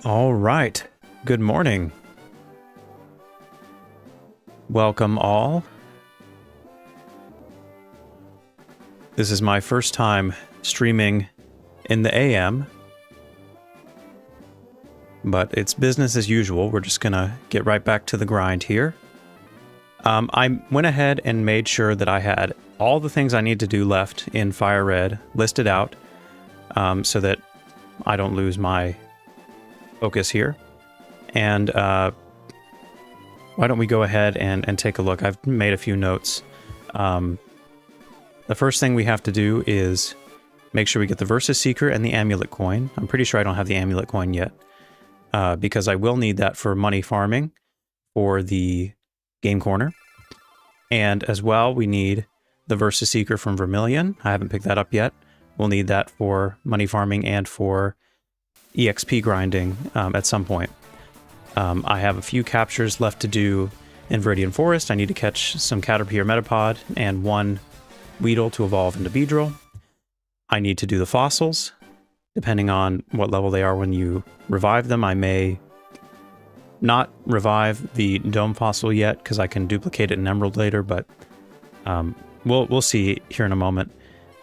All right. Good morning. Welcome all. This is my first time streaming in the AM, but it's business as usual. We're just gonna get right back to the grind here. I went ahead and made sure that I had all the things I need to do left in Fire Red listed out, so that I don't lose my focus here. And why don't we go ahead and take a look? I've made a few notes. The first thing we have to do is make sure we get the Versus Seeker and the Amulet Coin. I'm pretty sure I don't have the Amulet Coin yet, because I will need that for money farming for the Game Corner. And as well, we need the Versus Seeker from Vermilion. I haven't picked that up yet. We'll need that for money farming and for EXP grinding at some point. I have a few captures left to do in Viridian Forest. I need to catch some Caterpie or Metapod and one Weedle to evolve into Beedrill. I need to do the fossils. Depending on what level they are when you revive them, I may not revive the Dome Fossil yet because I can duplicate it in Emerald later, but we'll see here in a moment.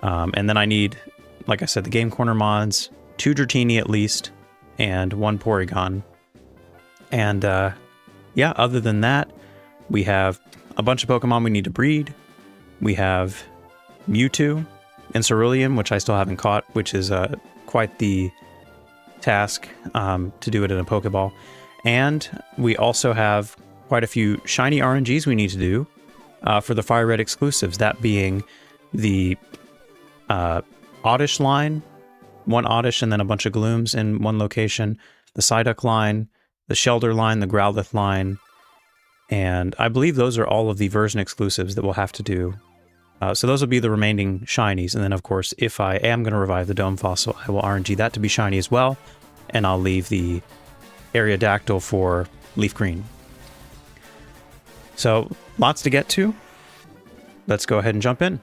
And then I need, like I said, the Game Corner mods, 2 Dratini at least, and 1 Porygon. And yeah, other than that, we have a bunch of Pokemon we need to breed. We have Mewtwo and Cerulean, which I still haven't caught, which is quite the task to do it in a Pokeball. And we also have quite a few shiny RNGs we need to do for the Fire Red exclusives, that being the Oddish line, 1 Oddish and then a bunch of Glooms in one location, the Psyduck line, the Shelder line, the Growlithe line, and I believe those are all of the version exclusives that we'll have to do. So those will be the remaining shinies, and then of course, if I am going to revive the Dome Fossil, I will RNG that to be shiny as well, and I'll leave the Aerodactyl for Leaf Green. So, lots to get to. Let's go ahead and jump in.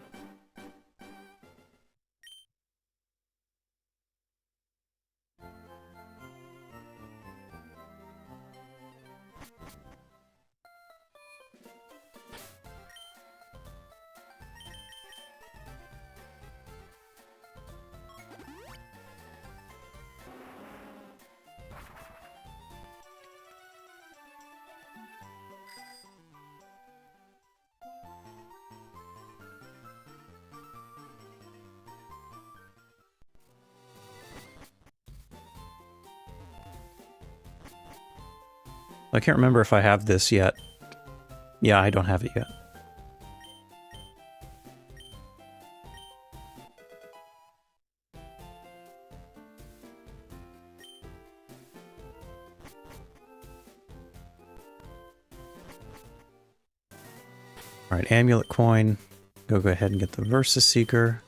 I can't remember if I have this yet. Yeah, I don't have it yet. Alright, Amulet Coin. Go ahead and get the Versus Seeker.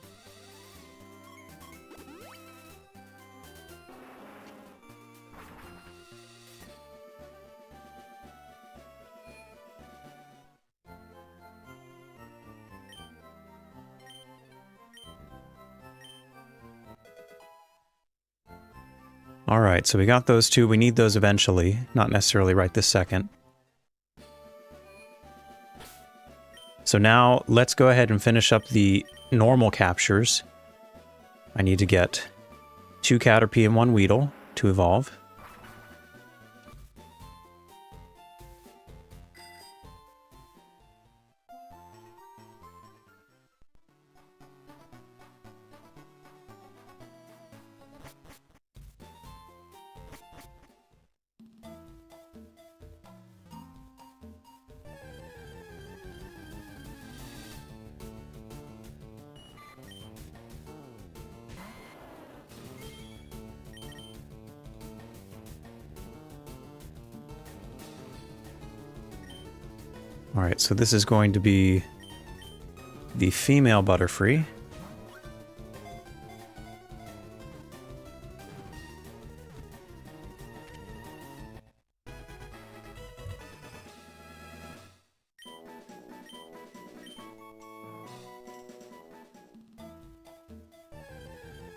Alright, so we got those 2. We need those eventually, not necessarily right this second. So now, let's go ahead and finish up the normal captures. I need to get 2 Caterpie and 1 Weedle to evolve. Alright, so this is going to be the female Butterfree.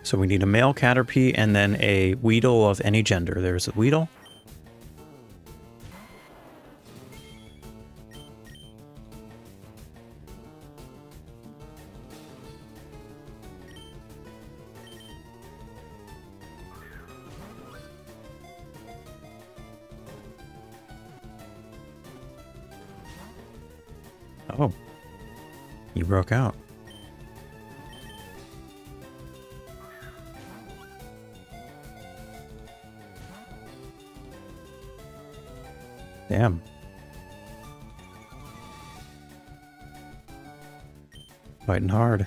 So we need a male Caterpie and then a Weedle of any gender. There's a Weedle. Oh, you broke out. Damn. Fighting hard.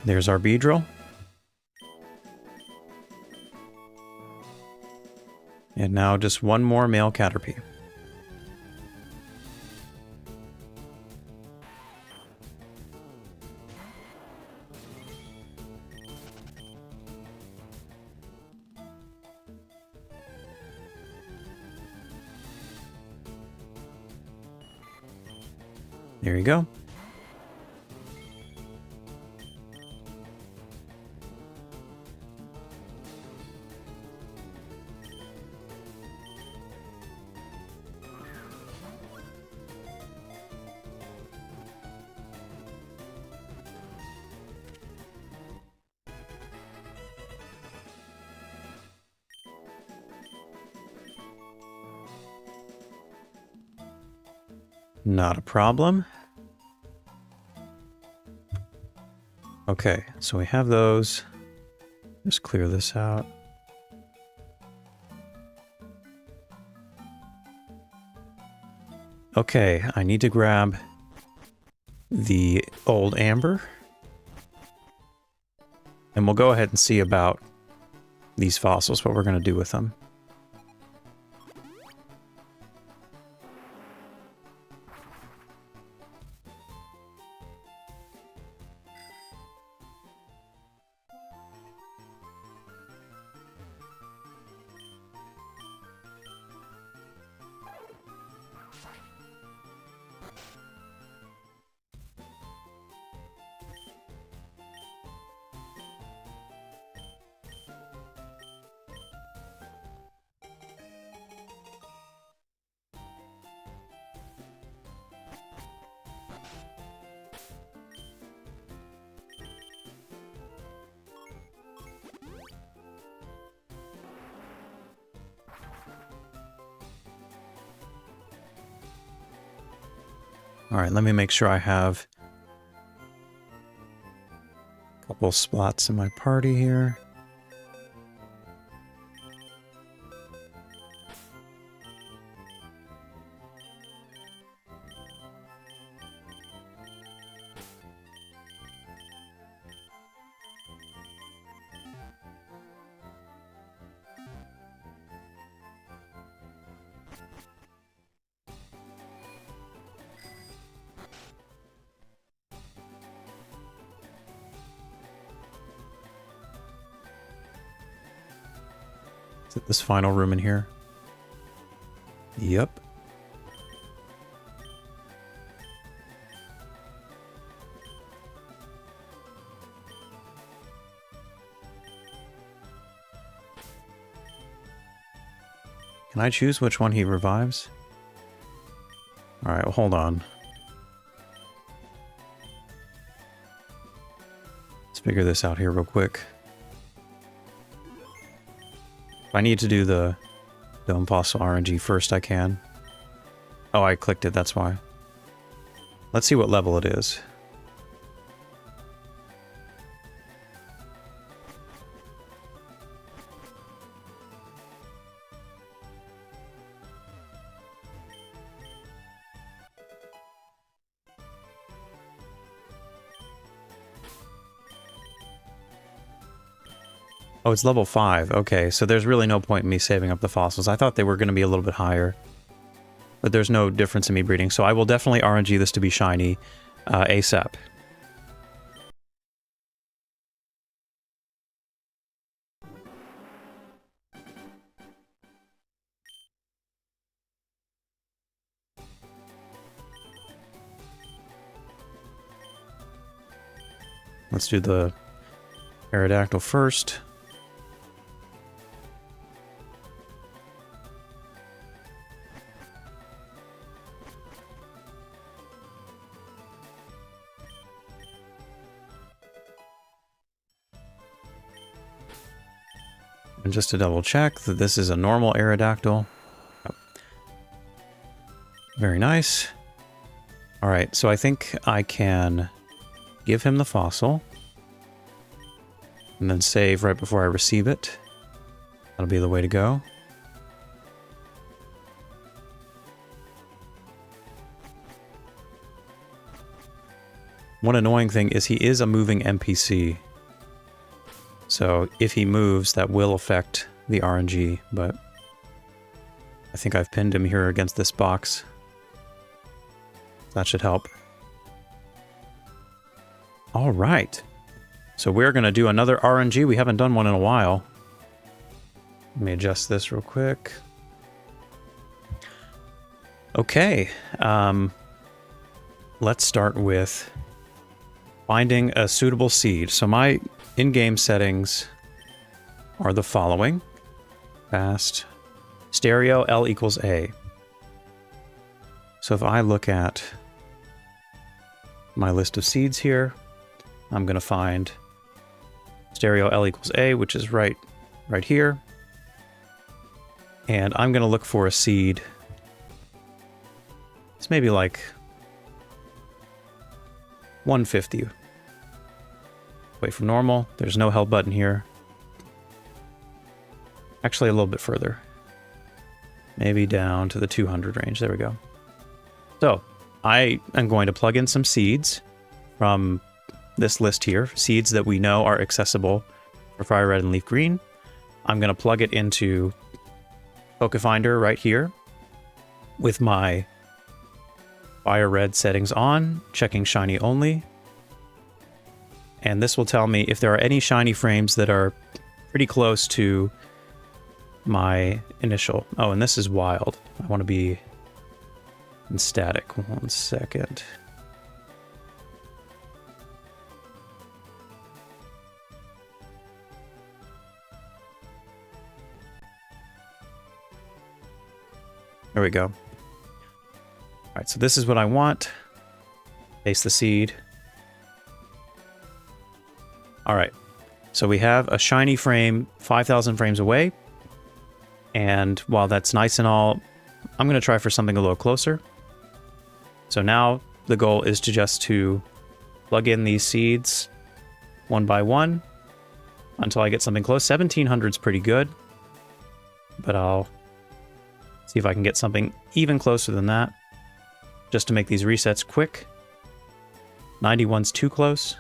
There's our Beedrill. And now just one more male Caterpie. There you go. Not a problem. Okay, so we have those. Just clear this out. Okay, I need to grab the old amber. And we'll go ahead and see about these fossils, what we're going to do with them. All right, let me make sure I have a couple spots in my party here. Is it this final room in here? Yep. Can I choose which one he revives? Alright, well, hold on. Let's figure this out here real quick. If I need to do the Dome Fossil RNG first, I can. Oh, I clicked it, that's why. Let's see what level it is. Oh, it's level 5. Okay, so there's really no point in me saving up the fossils. I thought they were going to be a little bit higher. But there's no difference in me breeding. So I will definitely RNG this to be shiny ASAP. Let's do the Aerodactyl first. And just to double check that this is a normal Aerodactyl. Oh. Very nice. All right, so I think I can give him the fossil and then save right before I receive it. That'll be the way to go. One annoying thing is he is a moving NPC. So if he moves, that will affect the RNG, but I think I've pinned him here against this box. That should help. All right. So we're going to do another RNG. We haven't done one in a while. Let me adjust this real quick. Okay. Let's start with finding a suitable seed. So my in-game settings are the following. Fast. Stereo L equals A. So if I look at my list of seeds here, I'm going to find stereo L equals A, which is right here. And I'm going to look for a seed. It's maybe like 150 away from normal. There's no help button here. Actually, a little bit further. Maybe down to the 200 range. There we go. So I am going to plug in some seeds from this list here. Seeds that we know are accessible for Fire Red and Leaf Green. I'm going to plug it into Pokefinder right here with my Fire Red settings on, checking shiny only. And this will tell me if there are any shiny frames that are pretty close to my initial. Oh, and this is wild. I want to be in static. 1 second. There we go. All right, so this is what I want. Paste the seed. All right, so we have a shiny frame 5,000 frames away. And while that's nice and all, I'm going to try for something a little closer. So now the goal is to just plug in these seeds one by one until I get something close. 1,700 is pretty good, but I'll see if I can get something even closer than that just to make these resets quick. 91's too close.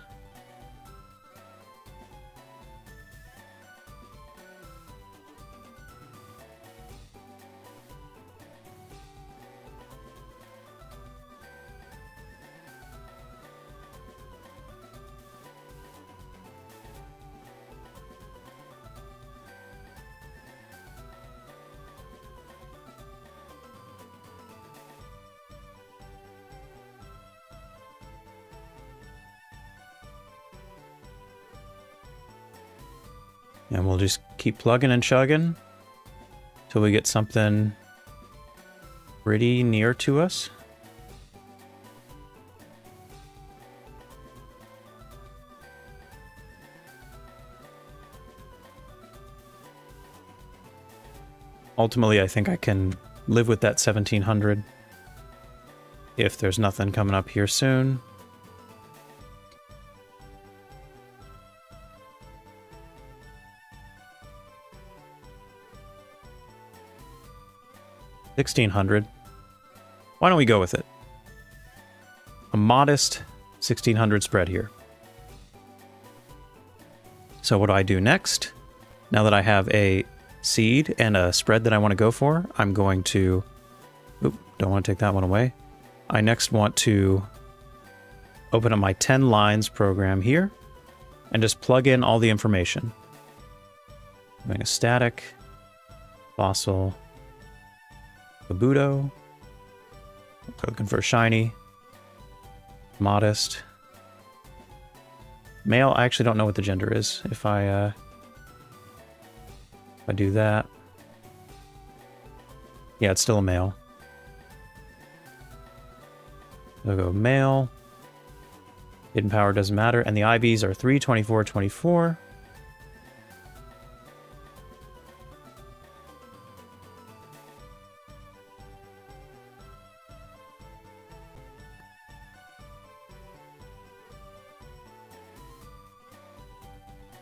And we'll just keep plugging and chugging till we get something pretty near to us. Ultimately, I think I can live with that 1,700 if there's nothing coming up here soon. $1,600. Why don't we go with it? A modest 1,600 spread here. So what do I do next? Now that I have a seed and a spread that I want to go for, I'm going to... Oop, don't want to take that one away. I next want to open up my 10 lines program here and just plug in all the information. Doing a static, fossil, Kabuto, looking for a shiny, modest, Male, I actually don't know what the gender is. If I do that. Yeah, it's still a male. I'll go male. Hidden power doesn't matter. And the IVs are 3, 24, 24.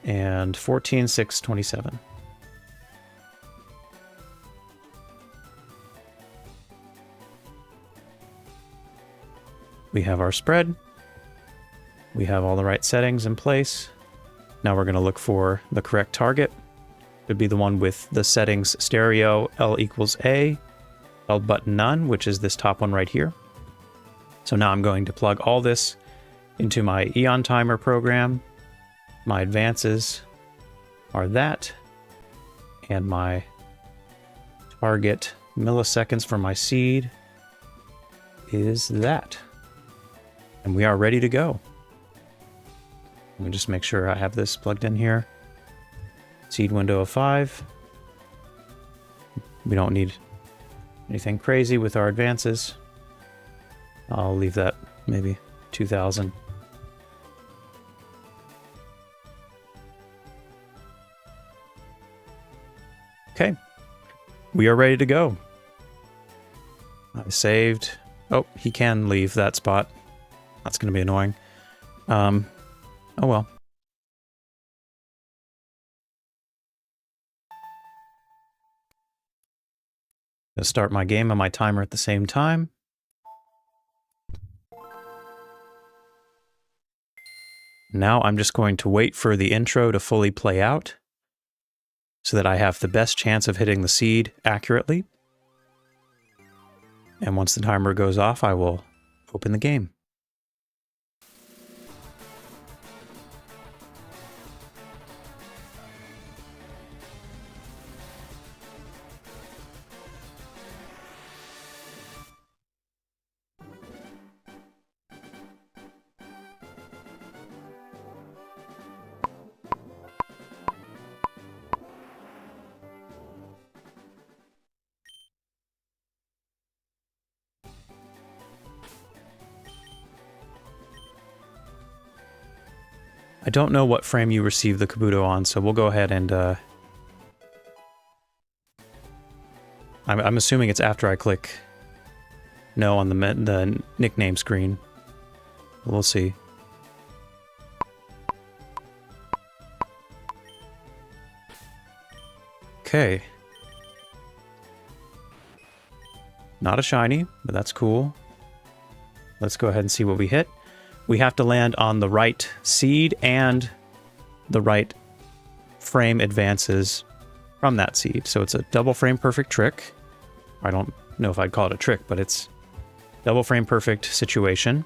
And 14, 6, 27. We have our spread. We have all the right settings in place. Now we're going to look for the correct target. It would be the one with the settings stereo L equals A, L button none, which is this top one right here. So now I'm going to plug all this into my Eon timer program. My advances are that, and my target milliseconds for my seed is that. And we are ready to go. Let me just make sure I have this plugged in here. Seed window of 5. We don't need anything crazy with our advances. I'll leave that maybe 2,000. Okay, we are ready to go. I saved. Oh, he can leave that spot. That's going to be annoying. Oh well. I'll start my game and my timer at the same time. Now I'm just going to wait for the intro to fully play out so that I have the best chance of hitting the seed accurately. And once the timer goes off, I will open the game. I don't know what frame you received the Kabuto on, so we'll go ahead and... I'm assuming it's after I click no on the nickname screen. We'll see. Okay. Not a shiny, but that's cool. Let's go ahead and see what we hit. We have to land on the right seed and the right frame advances from that seed. So it's a double frame perfect trick. I don't know if I'd call it a trick, but it's double frame perfect situation.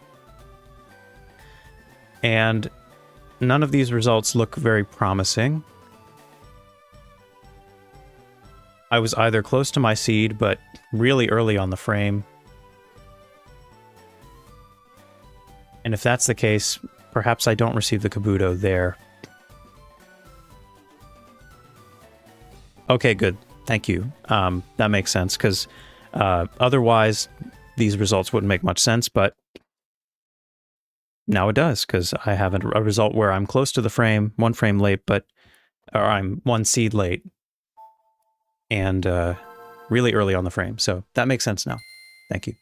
And none of these results look very promising. I was either close to my seed, but really early on the frame. And if that's the case, perhaps I don't receive the Kabuto there. Okay, good. Thank you. That makes sense, because otherwise these results wouldn't make much sense, but now it does, because I have a result where I'm close to the frame, one frame late, or I'm one seed late, and really early on the frame. So that makes sense now. Thank you.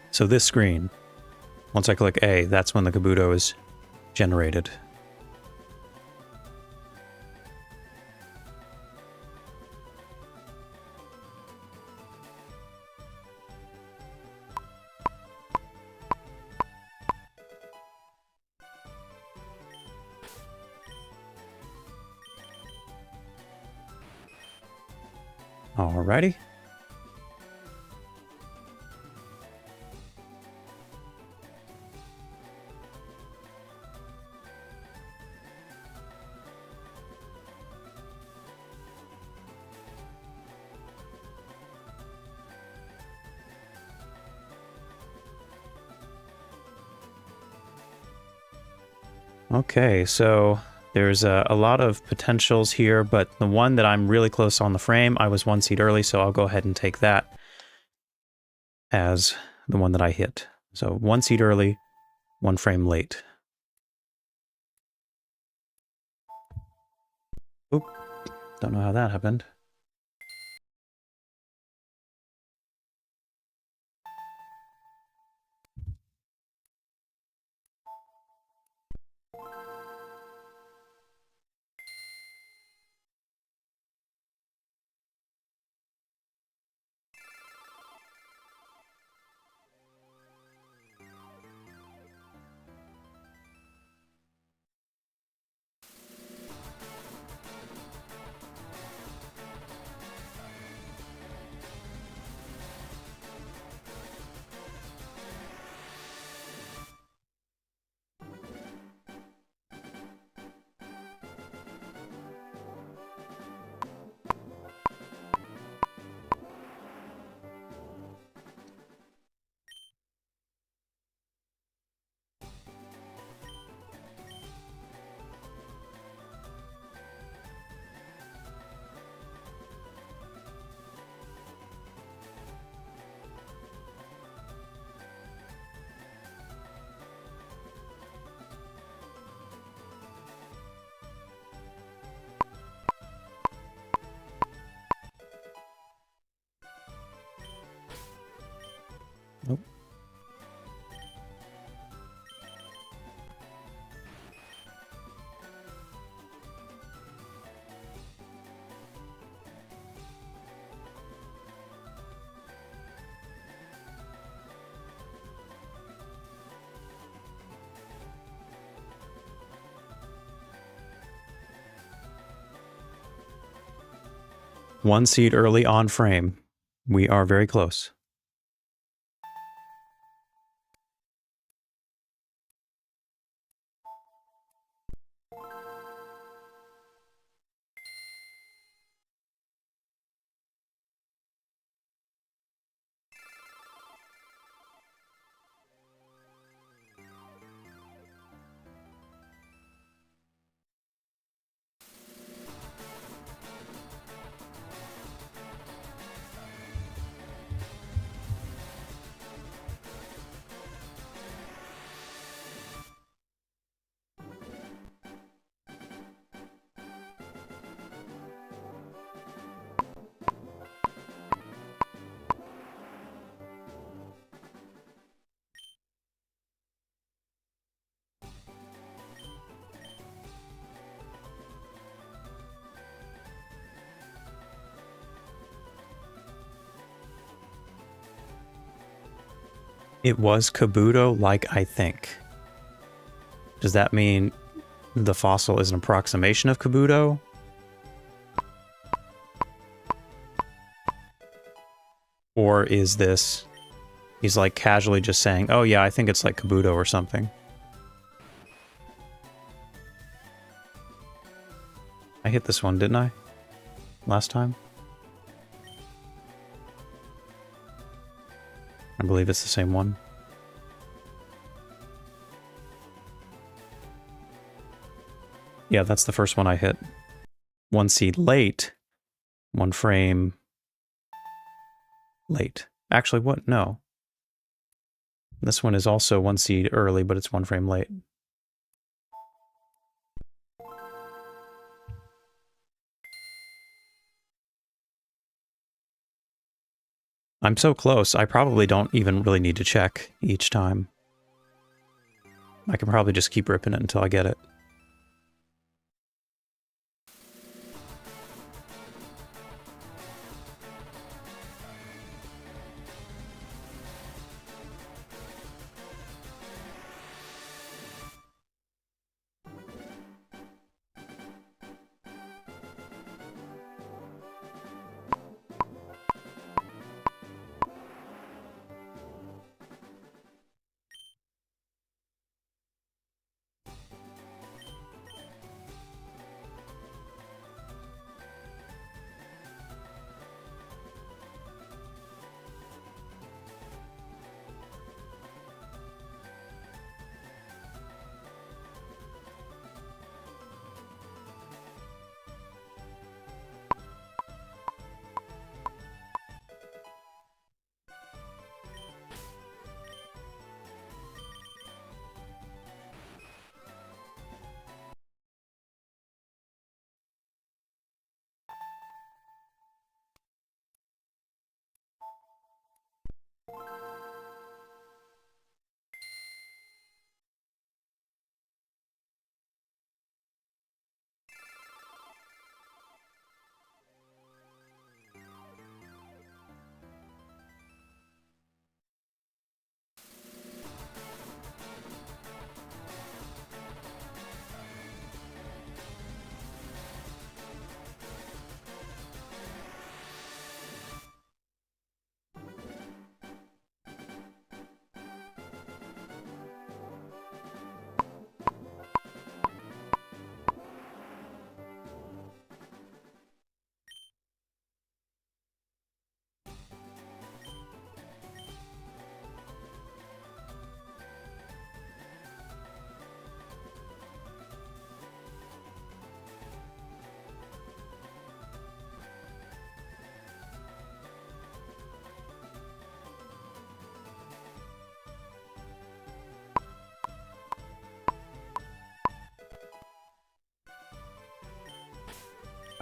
So this screen, once I click A, that's when the Kabuto is generated. Alrighty. Okay, so there's a lot of potentials here, but the one that I'm really close on the frame, I was 1 seed early, so I'll go ahead and take that as the one that I hit. So 1 seed early, 1 frame late. Oop, don't know how that happened. Nope. One seed early on frame. We are very close. It was Kabuto, like I think. Does that mean the fossil is an approximation of Kabuto? Or is this... He's like casually just saying, oh yeah, I think it's like Kabuto or something. I hit this one, didn't I? Last time? I believe it's the same one. Yeah, that's the first one I hit. 1 seed late. 1 frame late. Actually, what? No. This one is also 1 seed early, but it's 1 frame late. I'm so close, I probably don't even really need to check each time. I can probably just keep ripping it until I get it.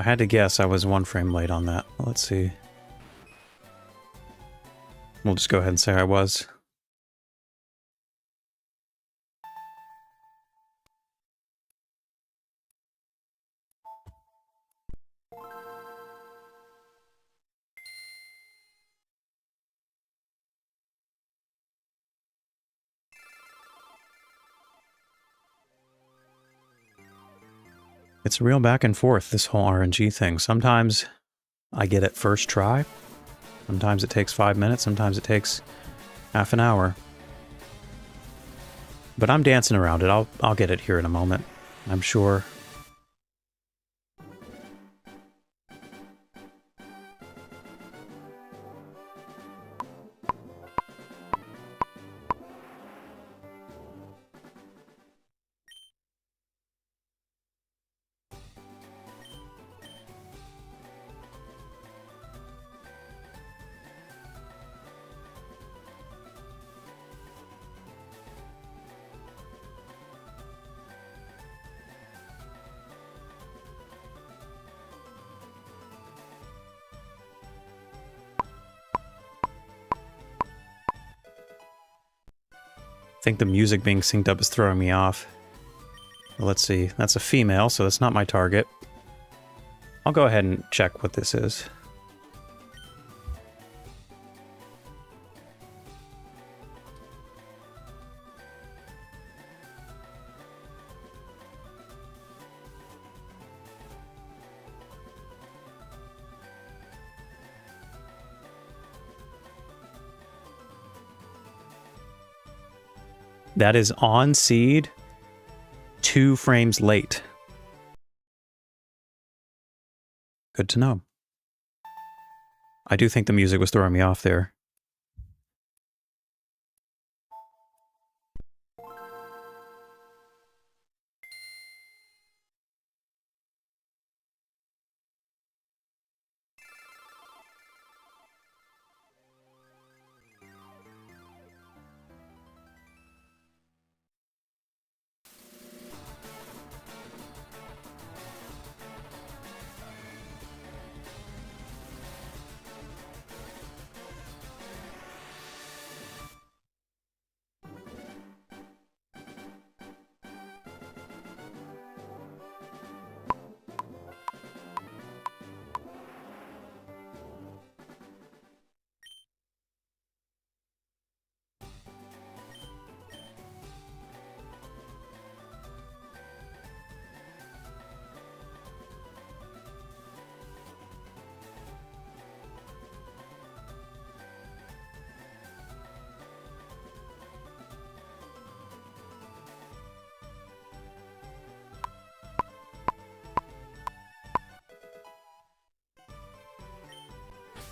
had to guess, I was 1 frame late on that. Let's see. We'll just go ahead and say I was. It's real back and forth, this whole RNG thing. Sometimes I get it first try. Sometimes it takes 5 minutes. Sometimes it takes half an hour. But I'm dancing around it. I'll get it here in a moment, I'm sure. I think the music being synced up is throwing me off. Let's see. That's a female, so that's not my target. I'll go ahead and check what this is. That is on seed, 2 frames late. Good to know. I do think the music was throwing me off there.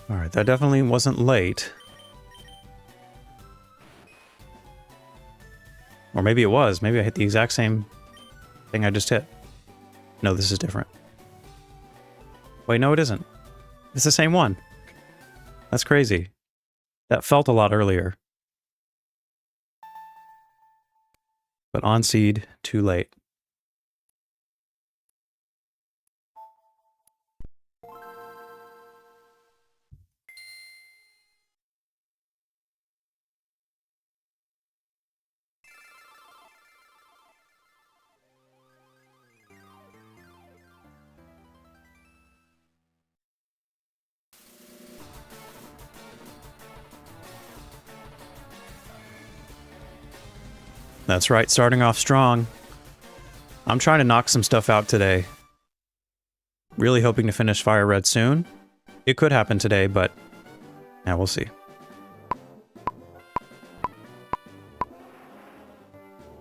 Alright, that definitely wasn't late. Or maybe it was. Maybe I hit the exact same thing I just hit. No, this is different. Wait, no it isn't. It's the same one. That's crazy. That felt a lot earlier. But on seed, too late. That's right, starting off strong. I'm trying to knock some stuff out today. Really hoping to finish Fire Red soon. It could happen today, but yeah, we'll see.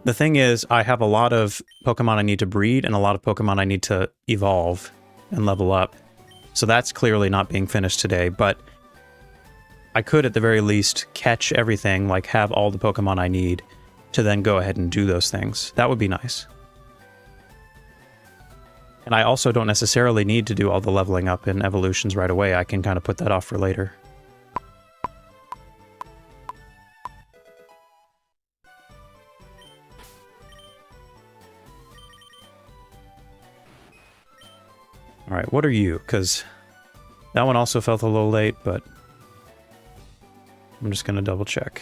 The thing is, I have a lot of Pokemon I need to breed and a lot of Pokemon I need to evolve and level up. So that's clearly not being finished today, but I could at the very least catch everything, like have all the Pokemon I need to then go ahead and do those things. That would be nice. And I also don't necessarily need to do all the leveling up and evolutions right away. I can kind of put that off for later. Alright, what are you? Because that one also felt a little late, but I'm just going to double check.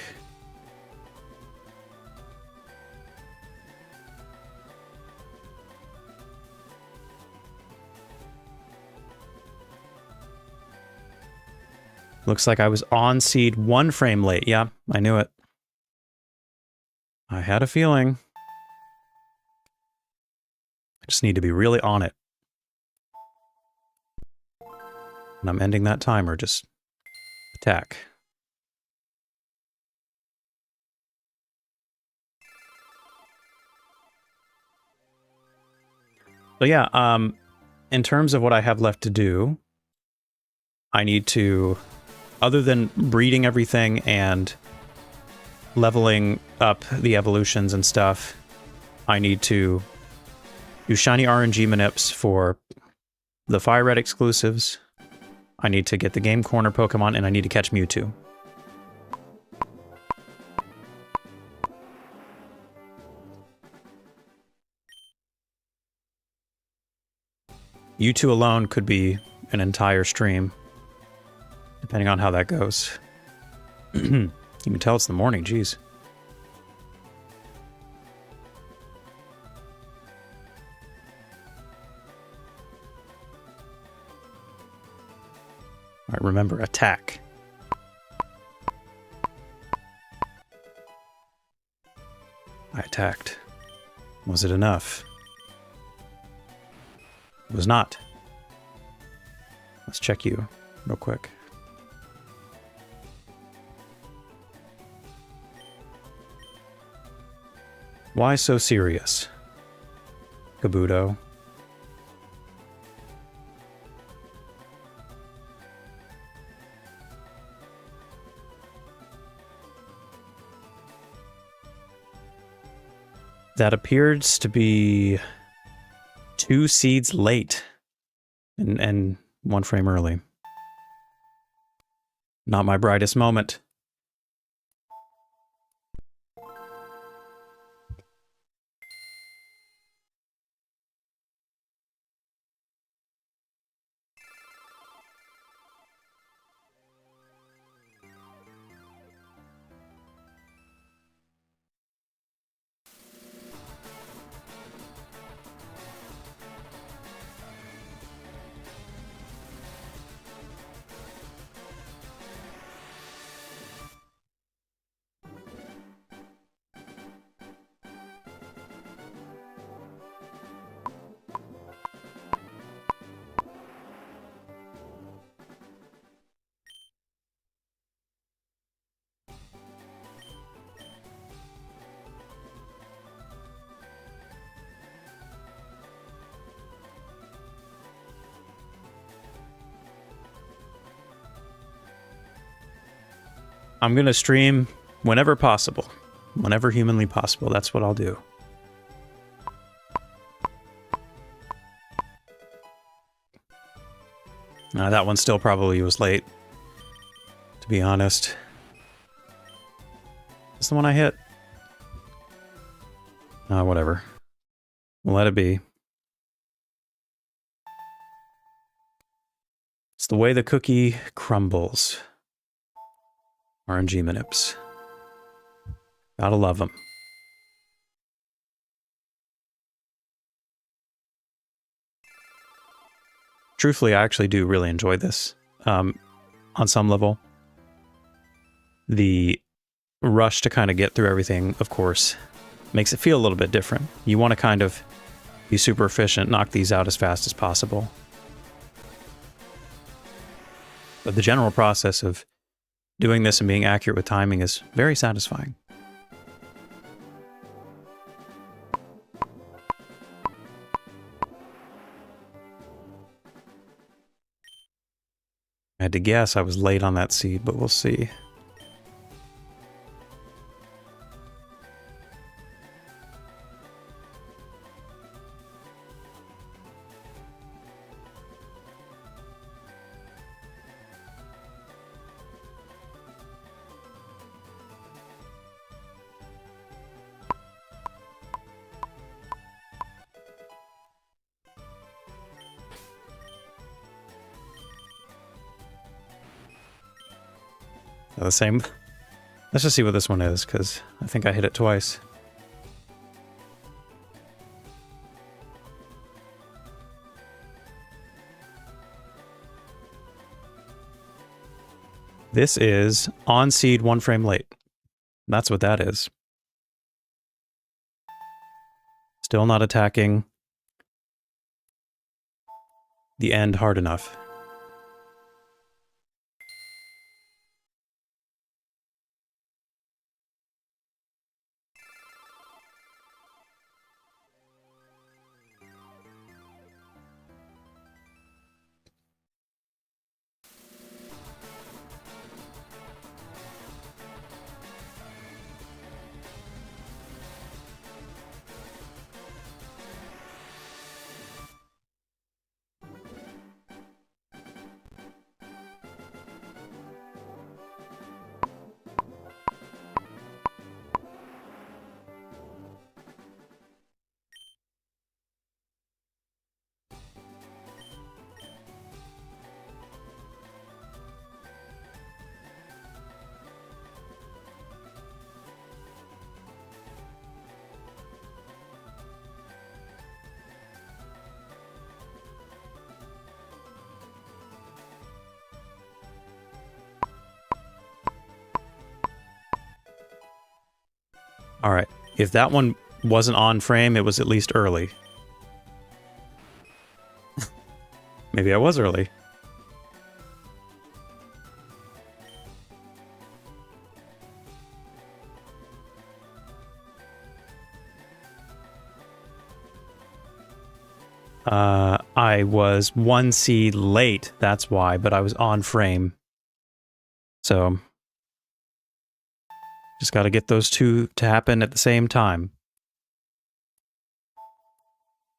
Looks like I was on seed 1 frame late. Yeah, I knew it. I had a feeling. I just need to be really on it. And I'm ending that timer. Just attack. So yeah, in terms of what I have left to do, I need to, other than breeding everything and leveling up the evolutions and stuff, I need to do shiny RNG manips for the Fire Red exclusives. I need to get the Game Corner Pokemon, and I need to catch Mewtwo. You two alone could be an entire stream, depending on how that goes. You can tell it's the morning, jeez. Alright, remember, attack. I attacked. Was it enough? It was not. Let's check you real quick. Why so serious, Kabuto? That appears to be 2 seeds late and 1 frame early. Not my brightest moment. I'm gonna stream whenever possible. Whenever humanly possible, that's what I'll do. That one still probably was late, to be honest. Is the one I hit? Whatever. We'll let it be. It's the way the cookie crumbles. RNG manips. Gotta love them. Truthfully, I actually do really enjoy this. On some level. The rush to kind of get through everything, of course, makes it feel a little bit different. You want to kind of be super efficient, knock these out as fast as possible. But the general process of doing this and being accurate with timing is very satisfying. I had to guess I was late on that seed, but we'll see. The same. Let's just see what this one is, because I think I hit it twice. This is on seed 1 frame late. That's what that is. Still not attacking the end hard enough. Alright, if that one wasn't on frame, it was at least early. Maybe I was early. I was 1 seed late, that's why, but I was on frame. So just got to get those two to happen at the same time.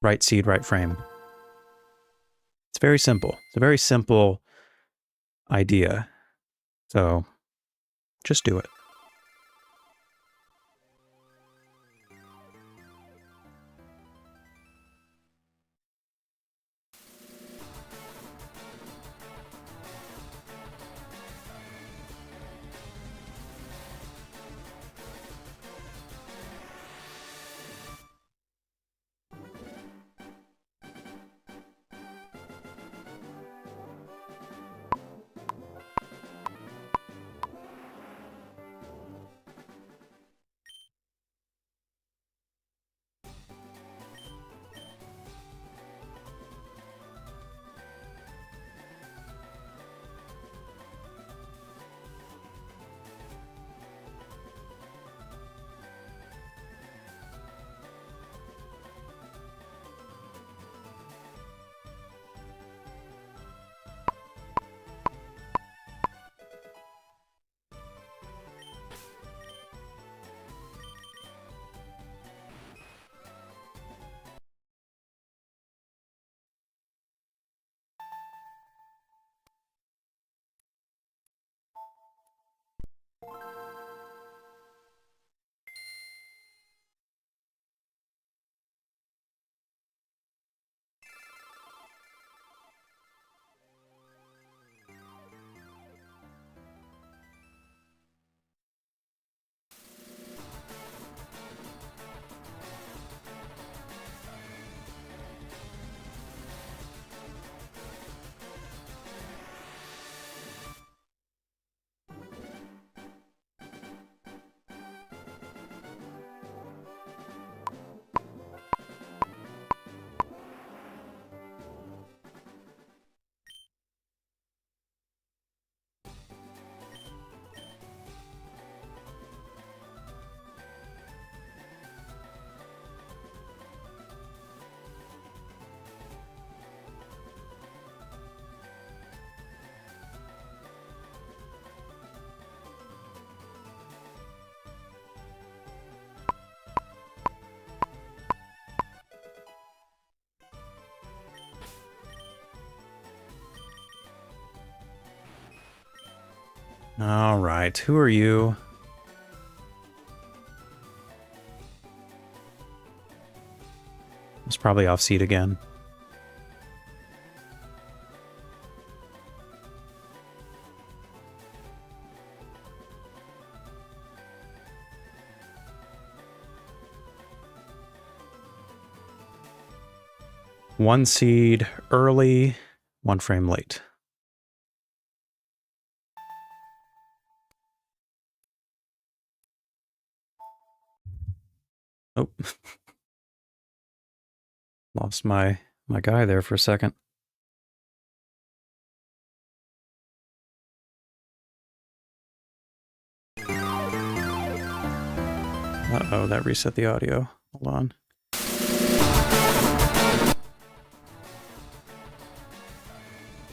Right seed, right frame. It's very simple. It's a very simple idea. So just do it. All right, who are you? It's probably off seed again. 1 seed early, 1 frame late. Oh. Lost my guy there for a second. Uh-oh, that reset the audio. Hold on.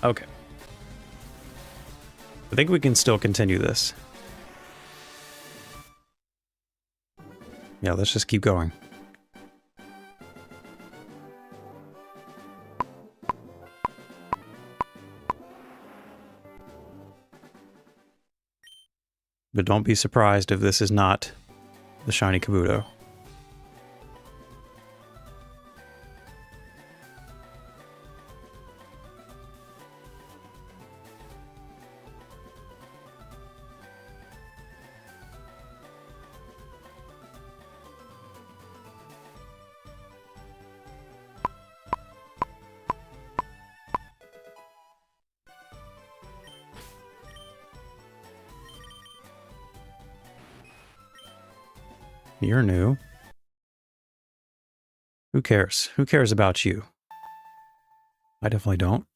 Okay. I think we can still continue this. Yeah, let's just keep going. But don't be surprised if this is not the shiny Kabuto. You're new. Who cares? Who cares about you? I definitely don't.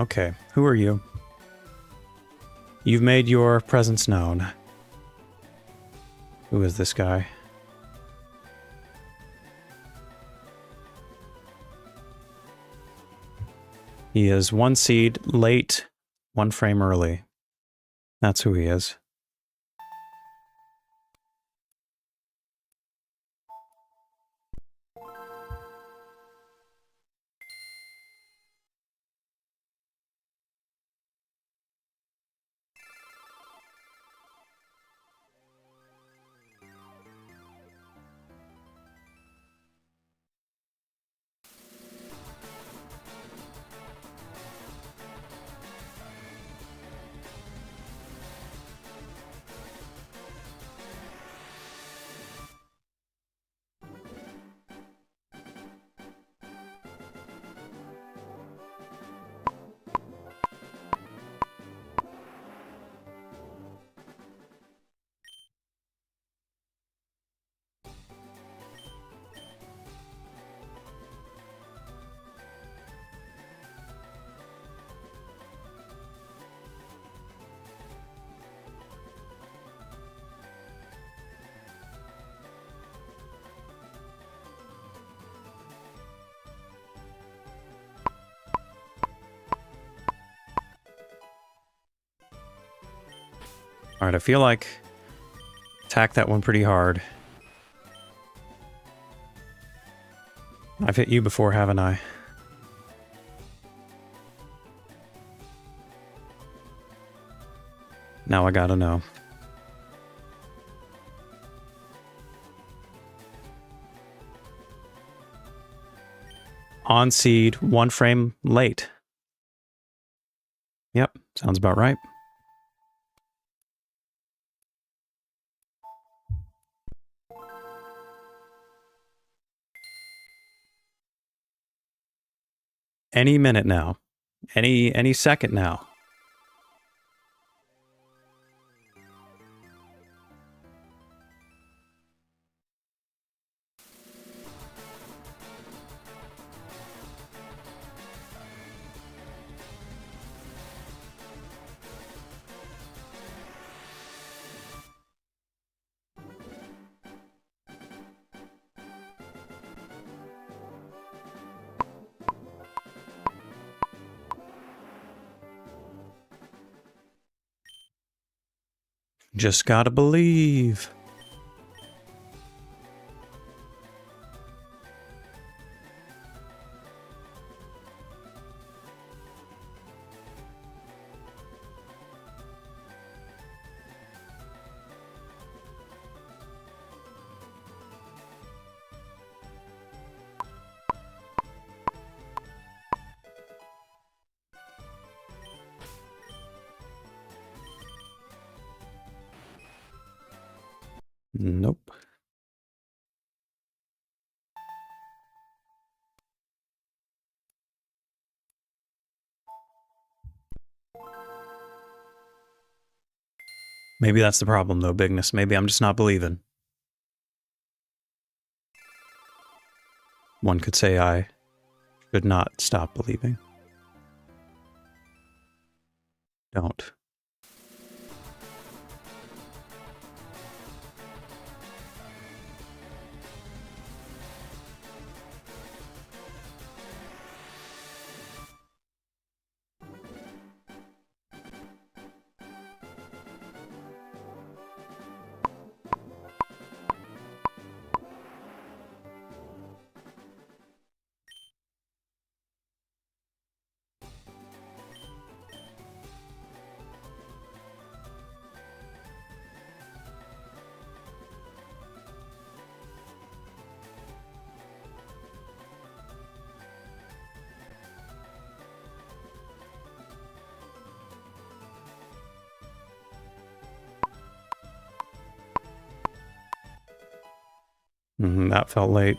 Okay, who are you? You've made your presence known. Who is this guy? He is 1 seed late, 1 frame early. That's who he is. Alright, I feel like attack that one pretty hard. I've hit you before, haven't I? Now I gotta know. On seed, 1 frame late. Yep, sounds about right. Any minute now. Any second now. Just gotta believe. Nope. Maybe that's the problem, though, Bigness. Maybe I'm just not believing. One could say I should not stop believing. Don't. That felt late.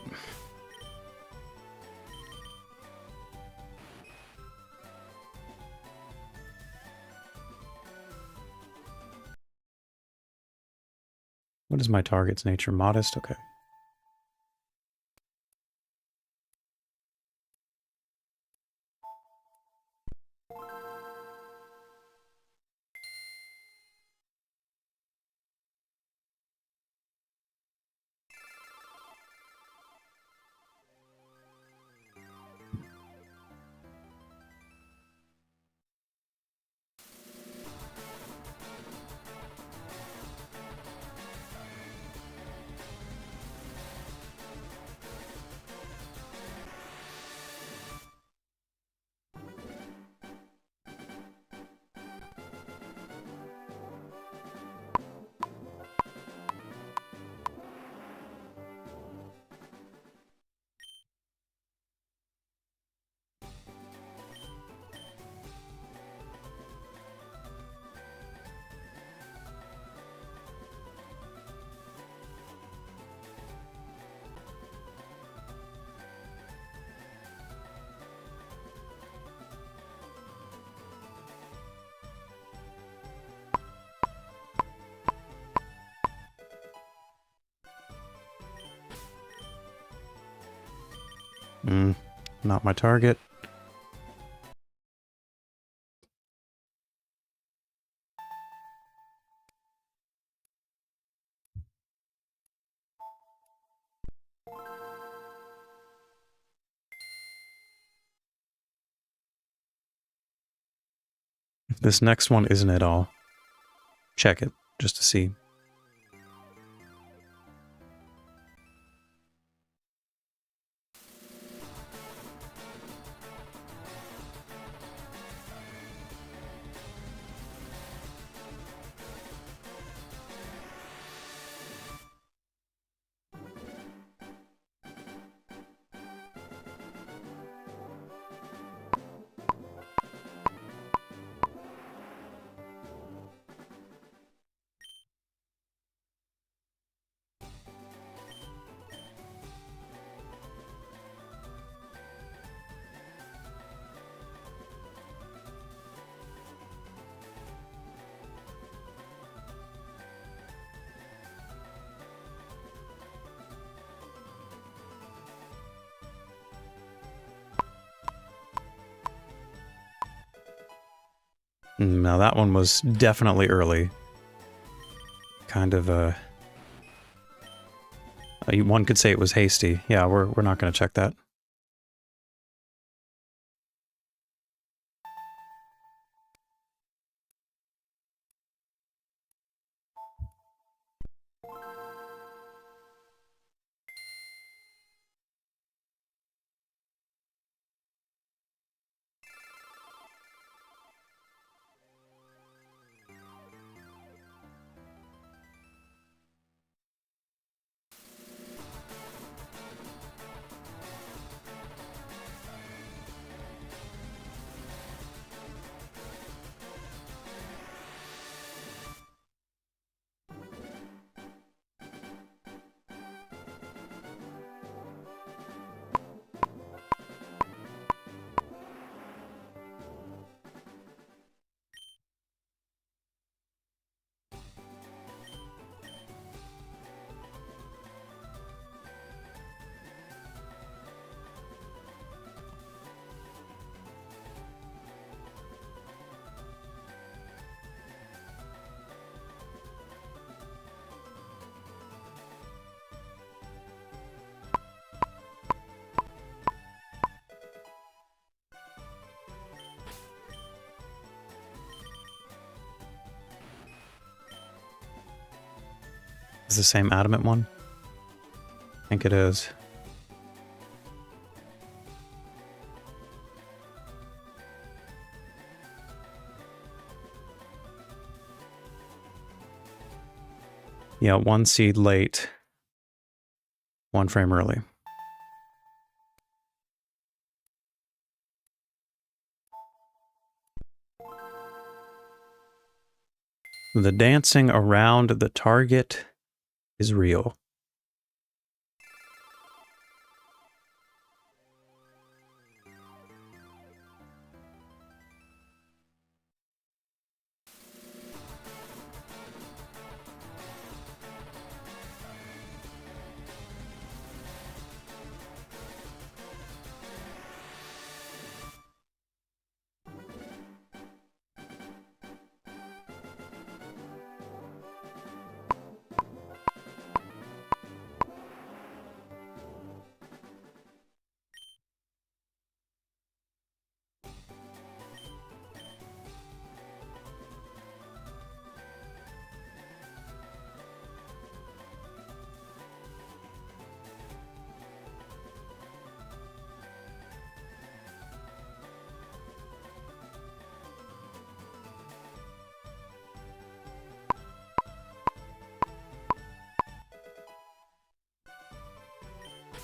What is my target's nature? Modest? Okay. Not my target. If this next one isn't at all, check it just to see. Now that one was definitely early. Kind of one could say it was hasty. Yeah, we're not going to check that. Is the same adamant one? I think it is. Yeah, 1 seed late, 1 frame early. The dancing around the target is real.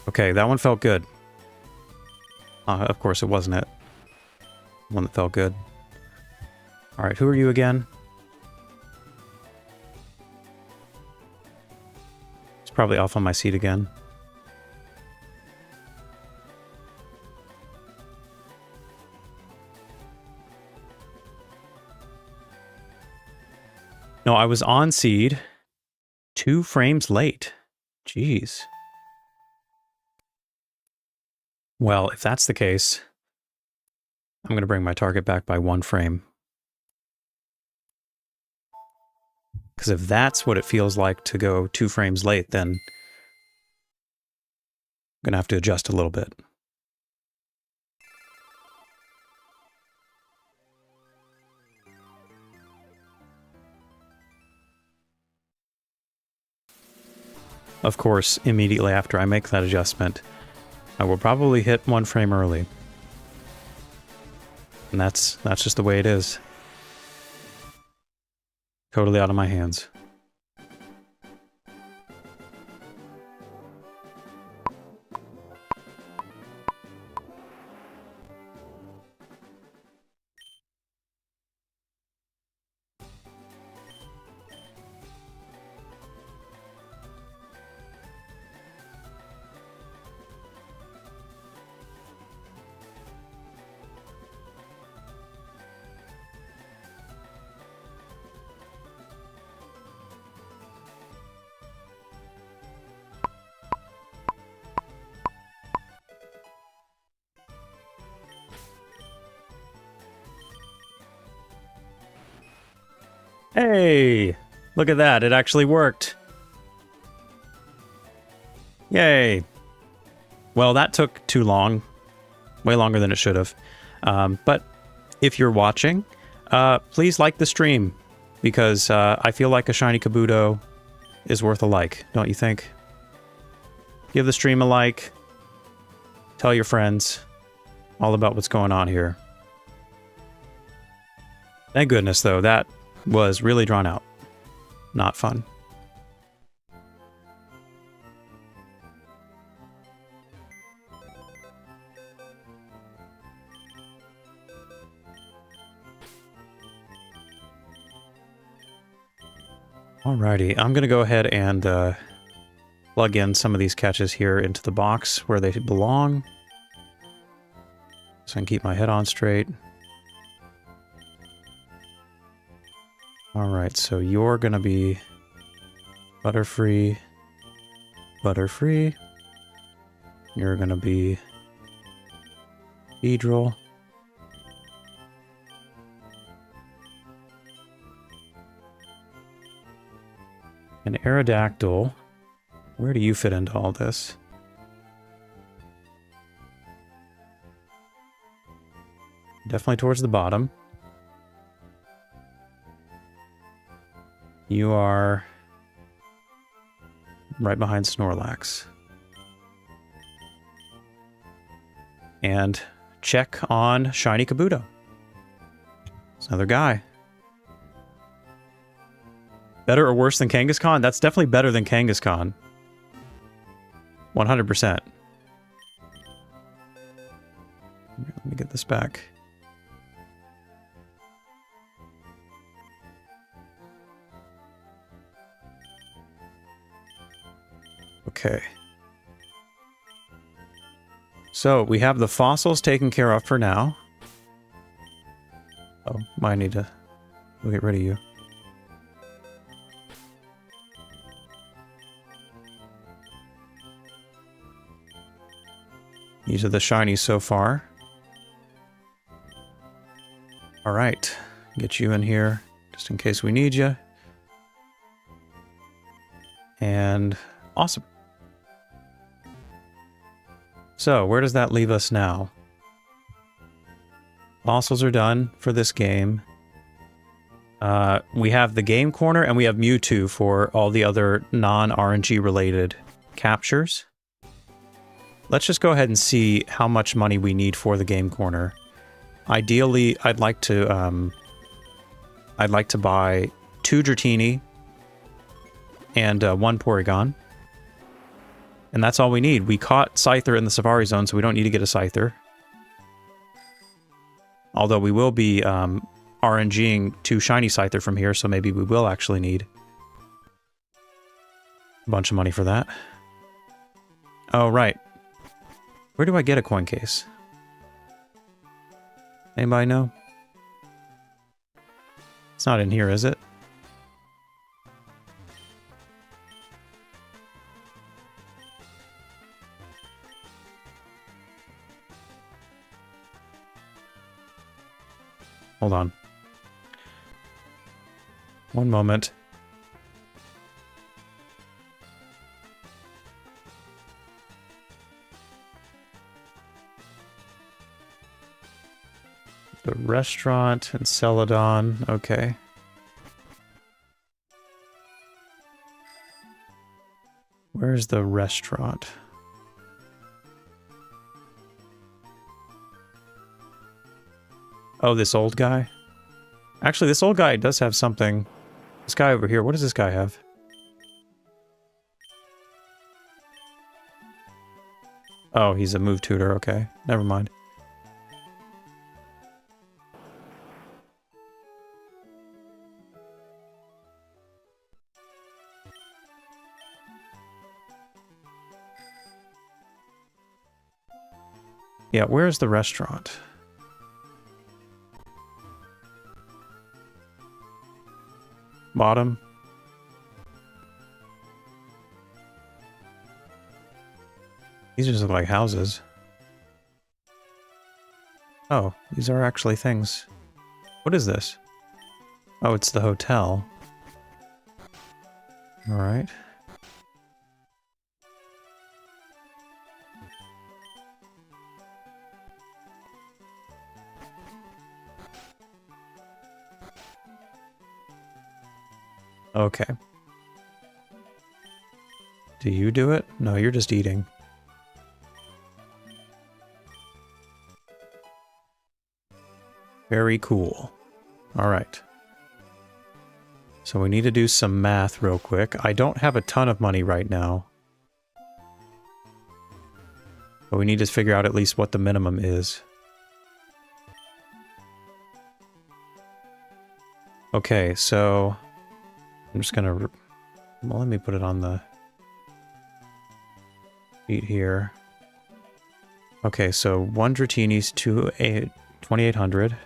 Okay, that one felt good. Of course it wasn't it. One that felt good. Alright, who are you again? It's probably off on my seat again. No, I was on seed 2 frames late. Jeez. Well, if that's the case, I'm going to bring my target back by 1 frame. Because if that's what it feels like to go 2 frames late, then I'm going to have to adjust a little bit. Of course, immediately after I make that adjustment, I will probably hit 1 frame early. And that's just the way it is. Totally out of my hands. Hey! Look at that, it actually worked. Yay! Well, that took too long. Way longer than it should have. But if you're watching, please like the stream, because I feel like a shiny Kabuto is worth a like, don't you think? Give the stream a like. Tell your friends all about what's going on here. Thank goodness, though, that was really drawn out. Not fun. Alrighty, I'm going to go ahead and plug in some of these catches here into the box where they belong. So I can keep my head on straight. Alright, so you're going to be Butterfree, Butterfree. You're going to be Beedrill. An Aerodactyl. Where do you fit into all this? Definitely towards the bottom. You are right behind Snorlax. And check on Shiny Kabuto. It's another guy. Better or worse than Kangaskhan? That's definitely better than Kangaskhan. 100%. Let me get this back. Okay. So, we have the fossils taken care of for now. Oh, might need to... We'll get rid of you. These are the shinies so far. Alright. Get you in here, just in case we need you. And... awesome. So, where does that leave us now? Fossils are done for this game. We have the game corner, and we have Mewtwo for all the other non-RNG related captures. Let's just go ahead and see how much money we need for the game corner. Ideally, I'd like to buy 2 Dratini and 1 Porygon. And that's all we need. We caught Scyther in the Safari Zone, so we don't need to get a Scyther. Although we will be RNGing 2 shiny Scyther from here, so maybe we will actually need a bunch of money for that. Oh, right. Where do I get a coin case? Anybody know? It's not in here, is it? Hold on. One moment. The restaurant in Celadon. Okay. Where's the restaurant? Oh, this old guy? Actually, this old guy does have something. This guy over here, what does this guy have? Oh, he's a move tutor, okay. Never mind. Yeah, where's the restaurant? Bottom. These just look like houses. Oh, these are actually things. What is this? Oh, it's the hotel. All right. Okay. Do you do it? No, you're just eating. Very cool. All right. So we need to do some math real quick. I don't have a ton of money right now. But we need to figure out at least what the minimum is. Okay, so I'm just gonna... Well, let me put it on the sheet here. Okay, so 1 Dratini's 2,800.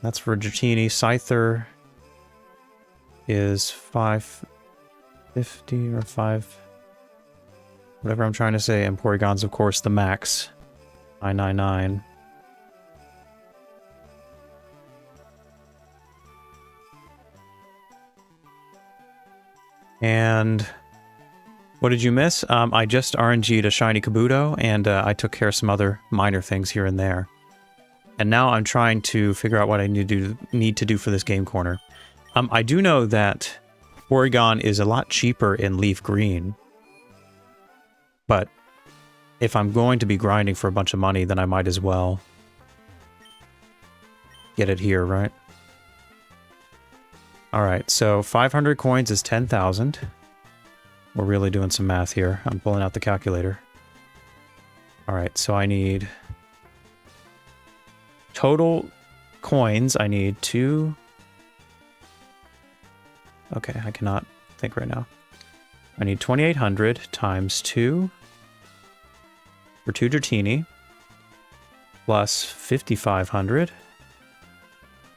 That's for Dratini. Scyther is 550 or 5... Whatever I'm trying to say. And Porygon's, of course, the max. 999. And what did you miss? I just RNG'd a shiny Kabuto, and I took care of some other minor things here and there. And now I'm trying to figure out what I need to do for this game corner. I do know that Porygon is a lot cheaper in Leaf Green. But if I'm going to be grinding for a bunch of money, then I might as well get it here, right? Alright, so 500 coins is 10,000. We're really doing some math here. I'm pulling out the calculator. Alright, so I need... Total coins, I need 2... Okay, I cannot think right now. I need 2,800 times 2 for 2 Dratini, plus 5,500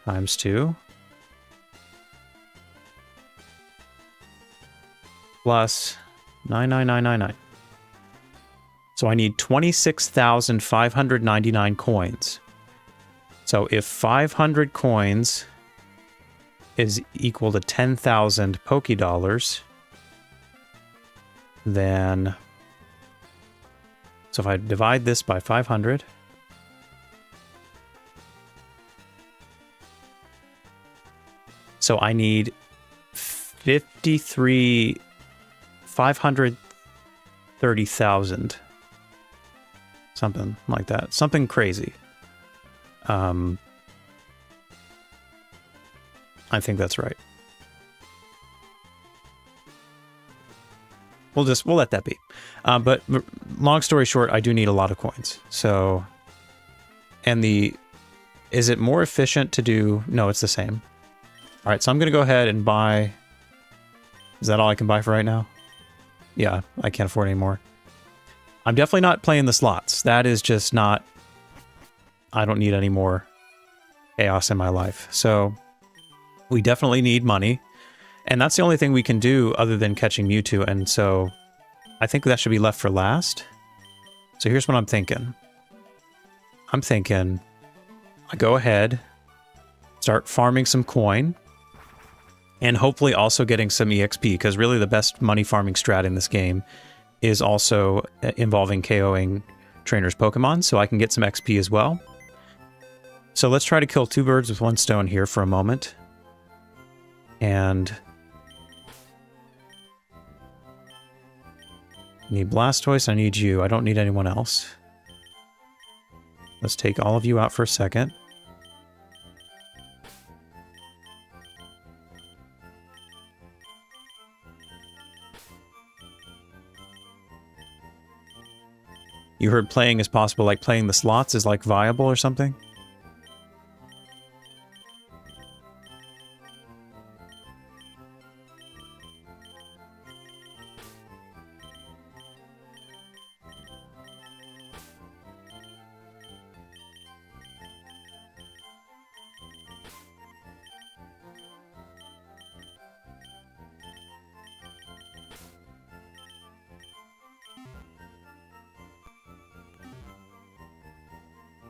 times 2, plus 99999. So I need 26,599 coins. So if 500 coins is equal to 10,000 Pokédollars, then... So if I divide this by 500... So I need 530,000. Something like that. Something crazy. I think that's right. We'll let that be. But long story short, I do need a lot of coins. So, and is it more efficient to do? No, it's the same. All right, so I'm going to go ahead and buy. Is that all I can buy for right now? Yeah, I can't afford any more. I'm definitely not playing the slots. That is just not. I don't need any more chaos in my life. So we definitely need money. And that's the only thing we can do other than catching Mewtwo. And so I think that should be left for last. So here's what I'm thinking. I'm thinking I go ahead, start farming some coin, and hopefully also getting some EXP, because really the best money farming strat in this game is also involving KOing trainers' Pokemon, so I can get some XP as well. So let's try to kill 2 birds with 1 stone here for a moment. And I need Blastoise, I need you. I don't need anyone else. Let's take all of you out for a second. You heard playing is possible, like playing the slots is like viable or something?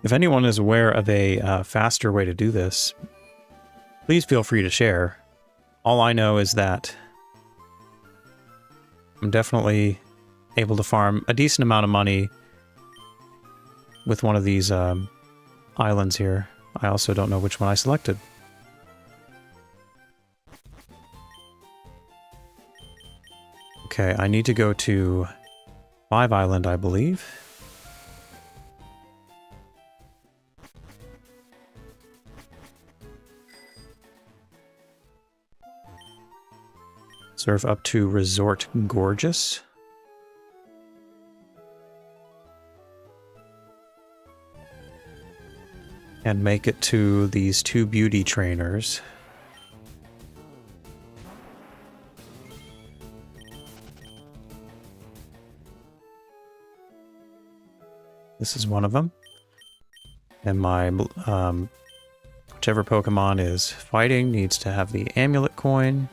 If anyone is aware of a faster way to do this, please feel free to share. All I know is that I'm definitely able to farm a decent amount of money with one of these islands here. I also don't know which one I selected. Okay, I need to go to 5 Island, I believe. Surf up to Resort Gorgeous. And make it to these 2 beauty trainers. This is one of them. And my whichever Pokemon is fighting needs to have the amulet coin.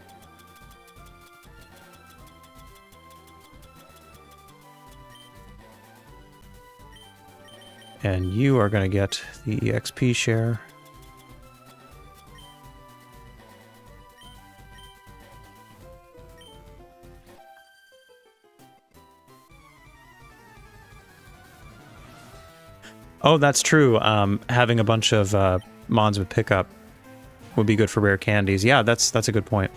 And you are going to get the EXP share. Oh, that's true. Having a bunch of mons with pickup would be good for rare candies. Yeah, that's a good point.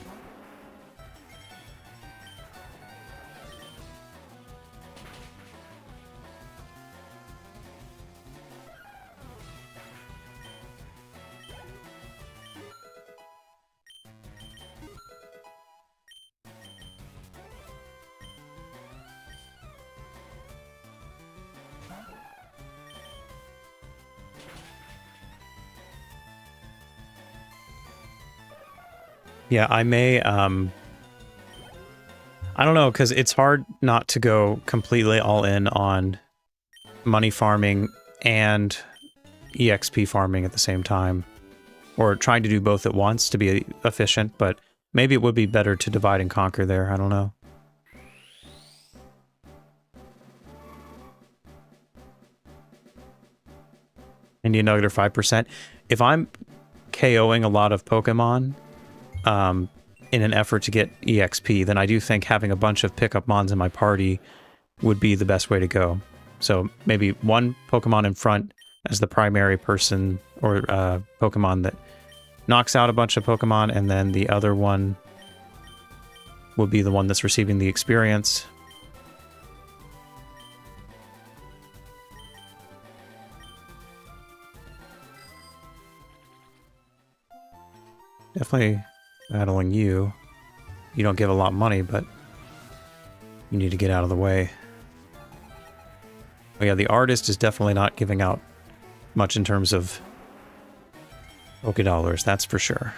Yeah, I may, I don't know, because it's hard not to go completely all in on money farming and EXP farming at the same time. Or trying to do both at once to be efficient, but maybe it would be better to divide and conquer there, I don't know. Indian Nugget or 5%. If I'm KOing a lot of Pokemon, in an effort to get EXP, then I do think having a bunch of pickup mons in my party would be the best way to go. So maybe one Pokemon in front as the primary person or Pokemon that knocks out a bunch of Pokemon, and then the other one will be the one that's receiving the experience. Definitely battling you. You don't give a lot of money, but you need to get out of the way. Oh yeah, the artist is definitely not giving out much in terms of Pokédollars, that's for sure.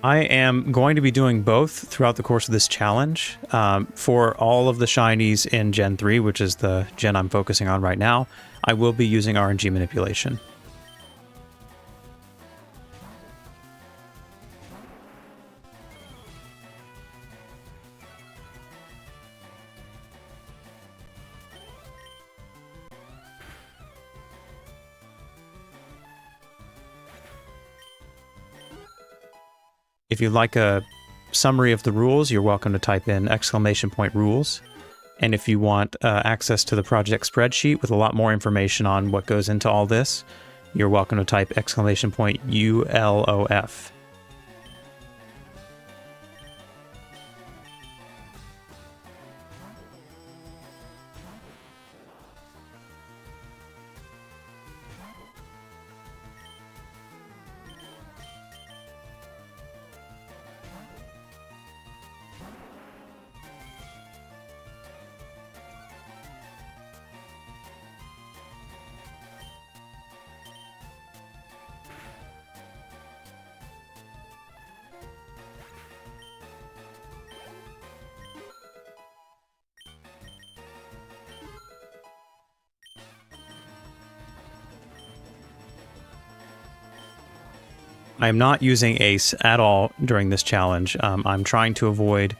I am going to be doing both throughout the course of this challenge. For all of the shinies in Gen 3, which is the gen I'm focusing on right now, I will be using RNG manipulation. If you'd like a summary of the rules, you're welcome to type in !rules. And if you want access to the project spreadsheet with a lot more information on what goes into all this, you're welcome to type !ULOF. I am not using Ace at all during this challenge. I'm trying to avoid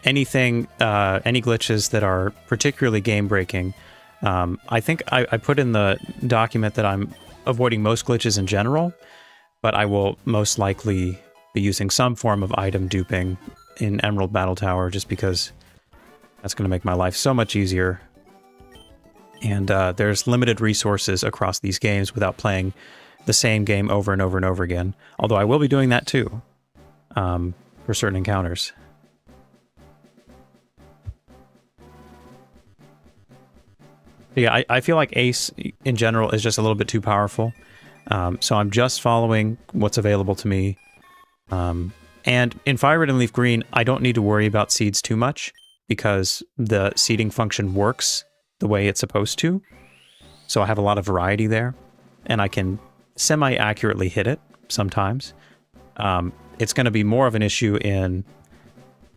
anything, any glitches that are particularly game-breaking. I think I put in the document that I'm avoiding most glitches in general, but I will most likely be using some form of item duping in Emerald Battle Tower just because that's going to make my life so much easier. And there's limited resources across these games without playing the same game over and over and over again. Although I will be doing that too, for certain encounters. But yeah, I feel like Ace in general is just a little bit too powerful. So I'm just following what's available to me. And in Fire Red and Leaf Green, I don't need to worry about seeds too much because the seeding function works the way it's supposed to. So I have a lot of variety there, and I can semi-accurately hit it sometimes. It's going to be more of an issue in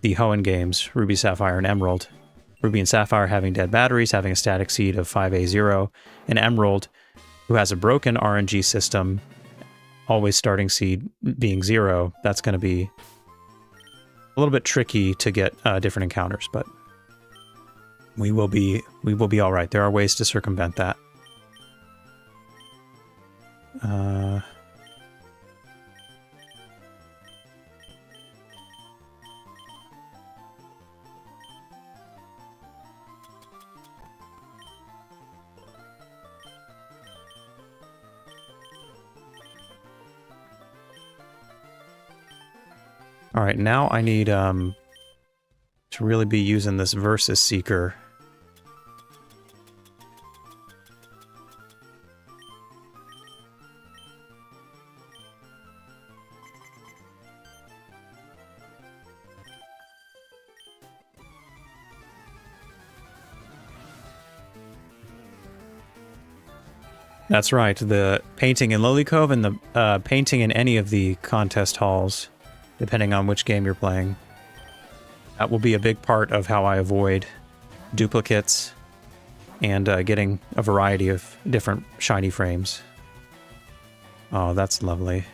the Hoenn games, Ruby, Sapphire, and Emerald. Ruby and Sapphire having dead batteries, having a static seed of 5A0, and Emerald, who has a broken RNG system, always starting seed being 0. That's going to be a little bit tricky to get different encounters, but we will be all right. There are ways to circumvent that. All right, now I need to really be using this Versus Seeker. That's right, the painting in Lily Cove and the painting in any of the contest halls, depending on which game you're playing. That will be a big part of how I avoid duplicates and getting a variety of different shiny frames. Oh, that's lovely.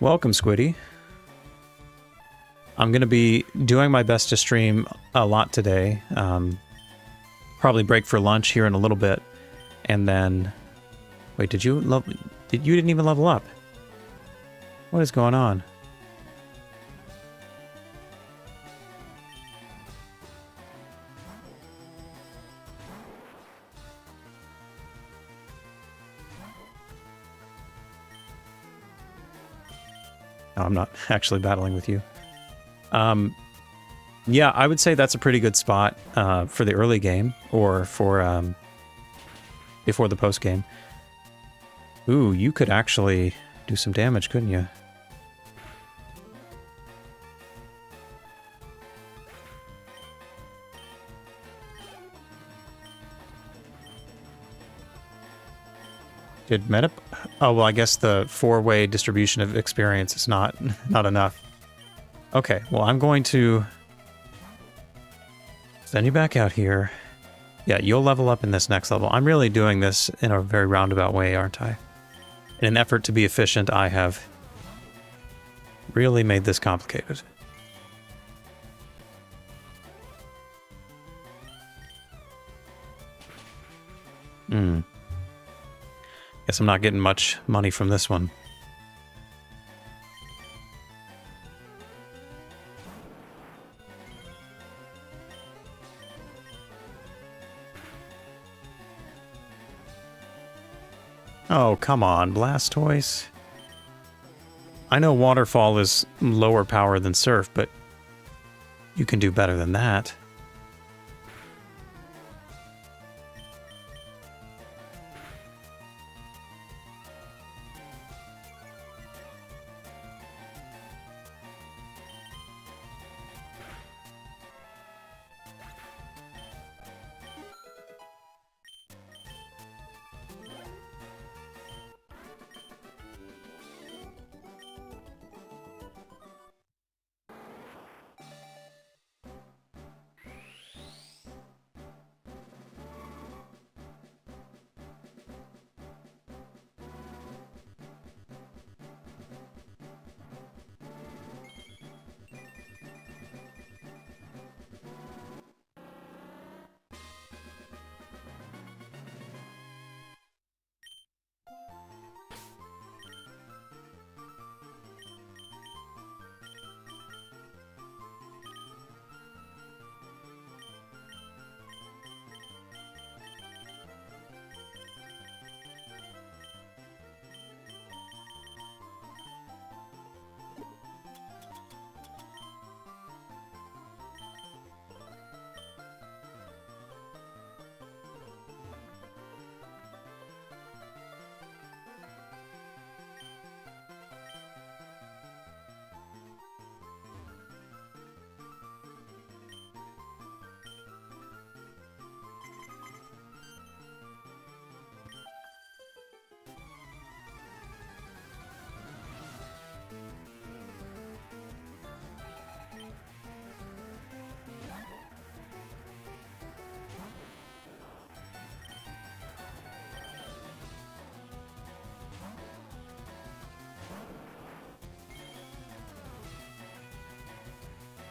Welcome, Squiddy. I'm going to be doing my best to stream a lot today. Probably break for lunch here in a little bit, and then... Wait, you didn't even level up? What is going on? No, I'm not actually battling with you. Yeah, I would say that's a pretty good spot for the early game, or for before the post game. Ooh, you could actually do some damage, couldn't you? Did meta... Oh, well, I guess the 4-way distribution of experience is not enough. Okay, well, I'm going to send you back out here. Yeah, you'll level up in this next level. I'm really doing this in a very roundabout way, aren't I? In an effort to be efficient, I have really made this complicated. Guess I'm not getting much money from this one. Oh, come on, Blastoise. I know Waterfall is lower power than Surf, but you can do better than that.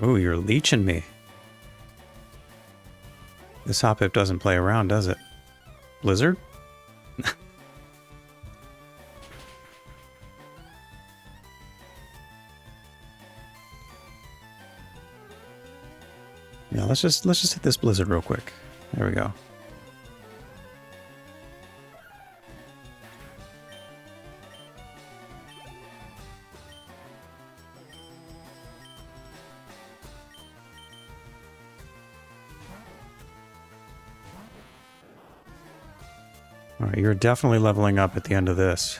Ooh, you're leeching me. This Hoppip doesn't play around, does it? Blizzard? Yeah, let's just hit this Blizzard real quick. There we go. All right, you're definitely leveling up at the end of this.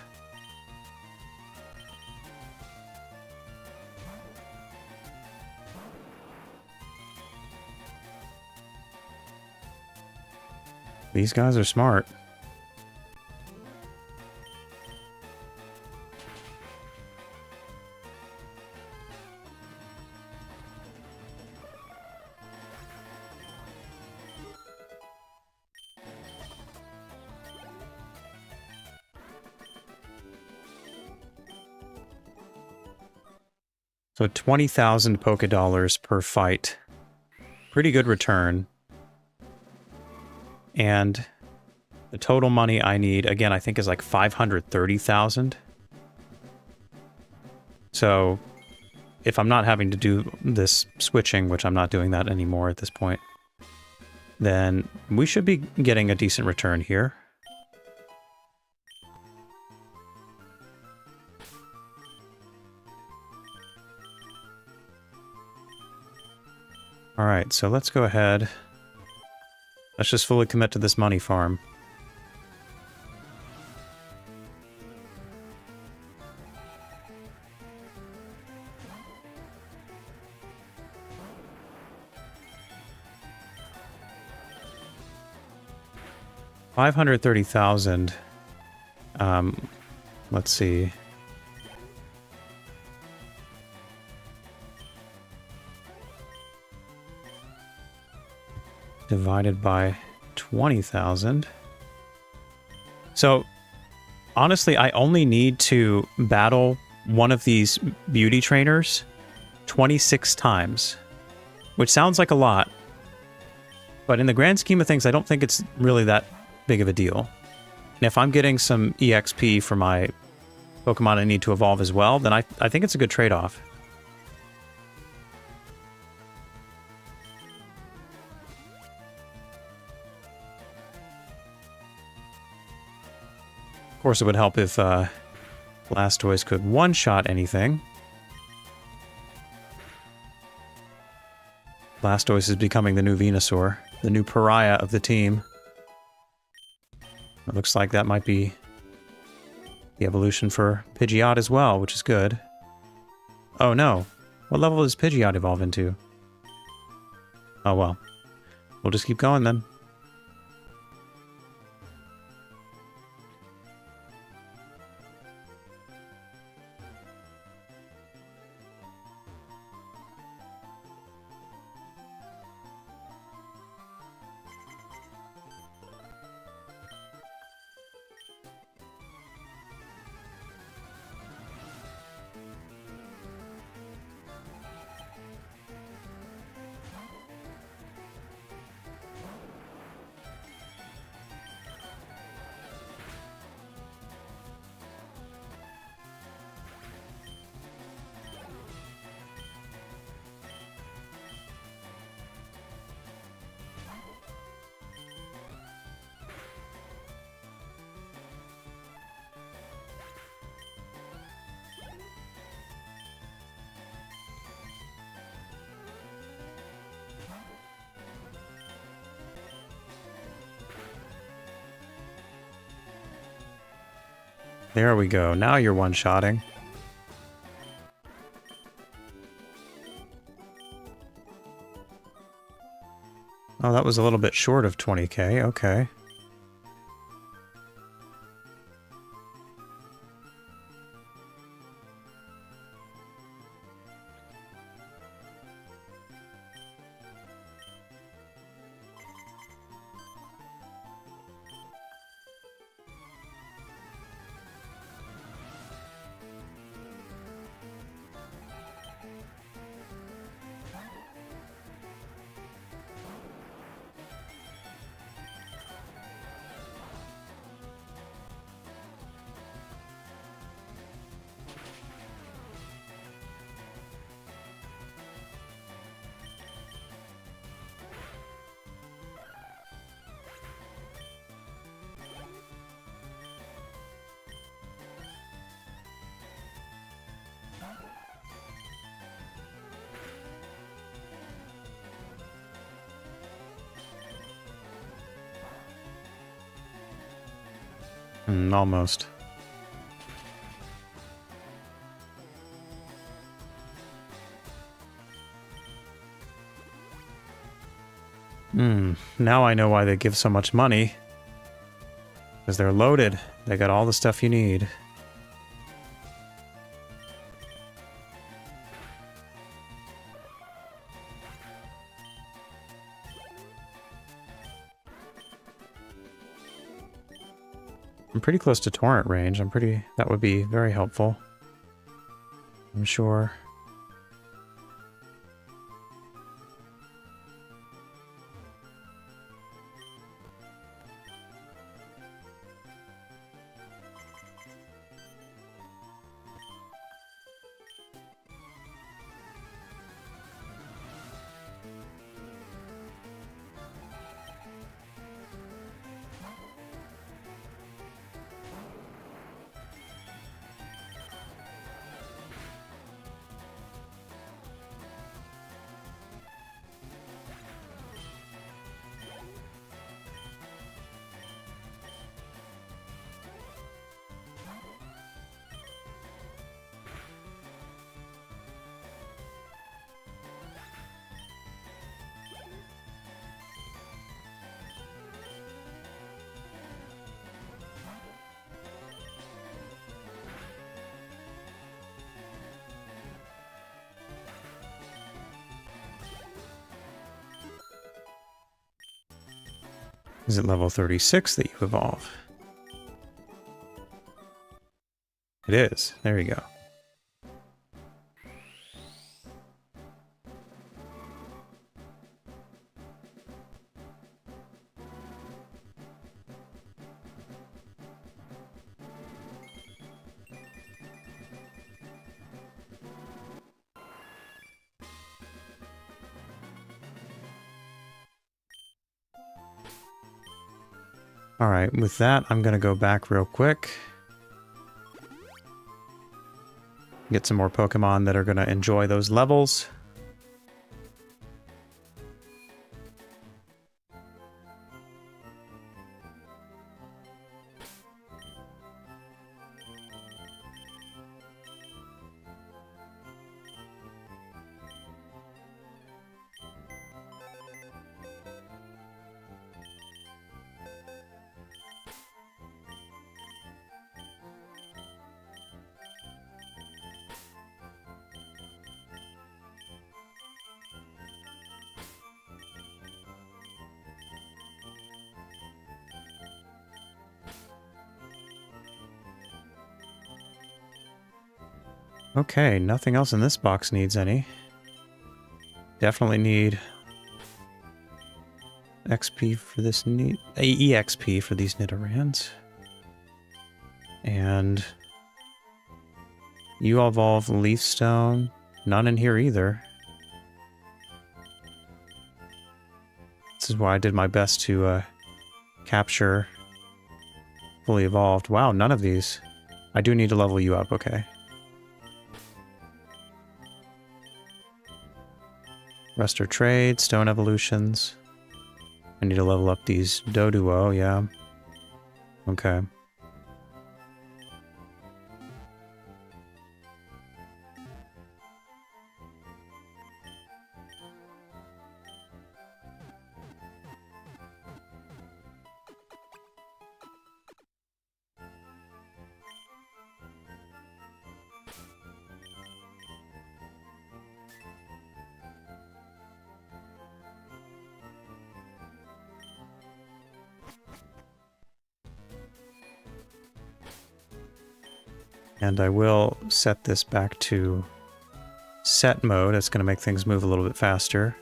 These guys are smart. So 20,000 Pokédollars per fight. Pretty good return. And the total money I need, again, I think is like 530,000. So if I'm not having to do this switching, which I'm not doing that anymore at this point, then we should be getting a decent return here. All right, so let's go ahead. Let's just fully commit to this money farm. $530,000. Let's see. Divided by 20,000. So, honestly, I only need to battle one of these beauty trainers 26 times, which sounds like a lot, but in the grand scheme of things, I don't think it's really that big of a deal. And if I'm getting some EXP for my Pokemon I need to evolve as well, then I think it's a good trade-off. Of course, it would help if Blastoise could one-shot anything. Blastoise is becoming the new Venusaur, the new pariah of the team. It looks like that might be the evolution for Pidgeot as well, which is good. Oh no. What level does Pidgeot evolve into? Oh well. We'll just keep going then. There we go. Now you're one-shotting. Oh, that was a little bit short of 20k. Okay. Almost. Now I know why they give so much money. Because they're loaded. They got all the stuff you need. I'm pretty close to torrent range. That would be very helpful. I'm sure. Is it level 36 that you evolve? It is. There you go. Alright, with that, I'm going to go back real quick. Get some more Pokemon that are going to enjoy those levels. Okay, nothing else in this box needs any. Definitely need XP for this EXP for these Nidorans. And you evolve Leaf Stone. None in here either. This is why I did my best to capture fully evolved. Wow, none of these. I do need to level you up, okay. Rester Trade, Stone Evolutions. I need to level up these Doduo, yeah. Okay. And I will set this back to set mode. It's going to make things move a little bit faster.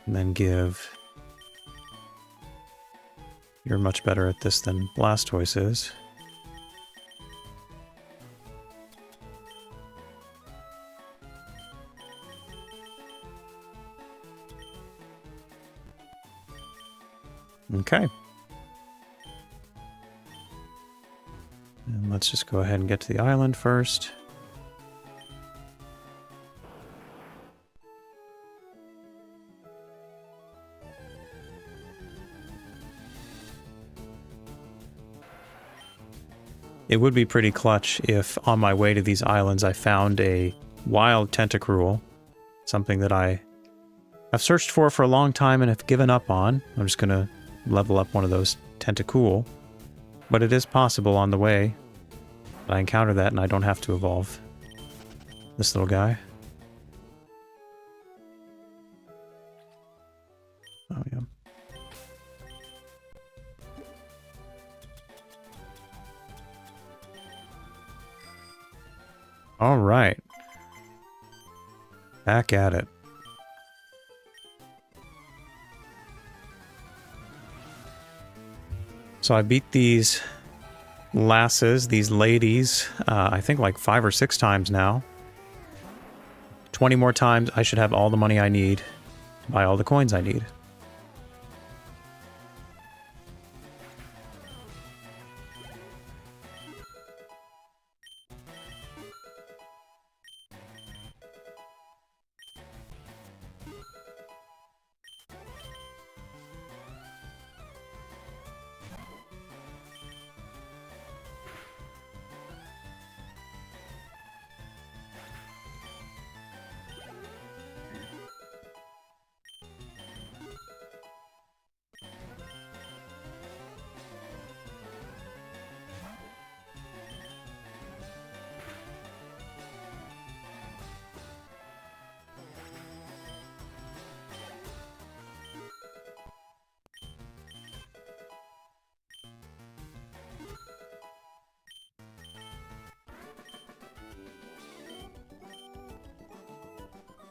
And then give... You're much better at this than Blastoise is. Okay. And let's just go ahead and get to the island first. It would be pretty clutch if on my way to these islands I found a wild Tentacruel, something that I've searched for a long time and have given up on. I'm just going to level up one of those Tentacool. But it is possible on the way that I encounter that and I don't have to evolve this little guy. Oh, yeah. All right. Back at it. So I beat these lasses, these ladies, I think like 5 or 6 times now. 20 more times, I should have all the money I need to buy all the coins I need.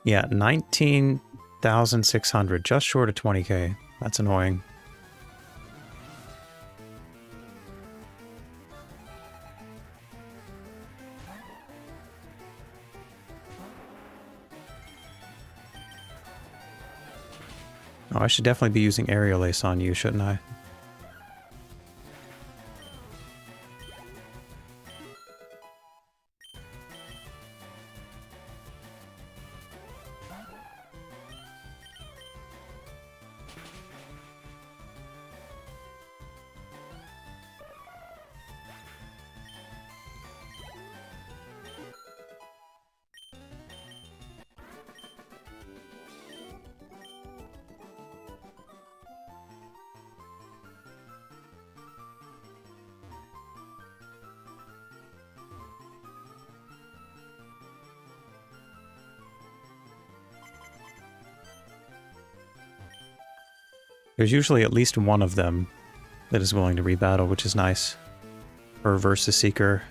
Yeah, 19,600, just short of 20k. That's annoying. Oh, I should definitely be using Aerial Ace on you, shouldn't I? There's usually at least one of them that is willing to rebattle, which is nice. For Versus Seeker.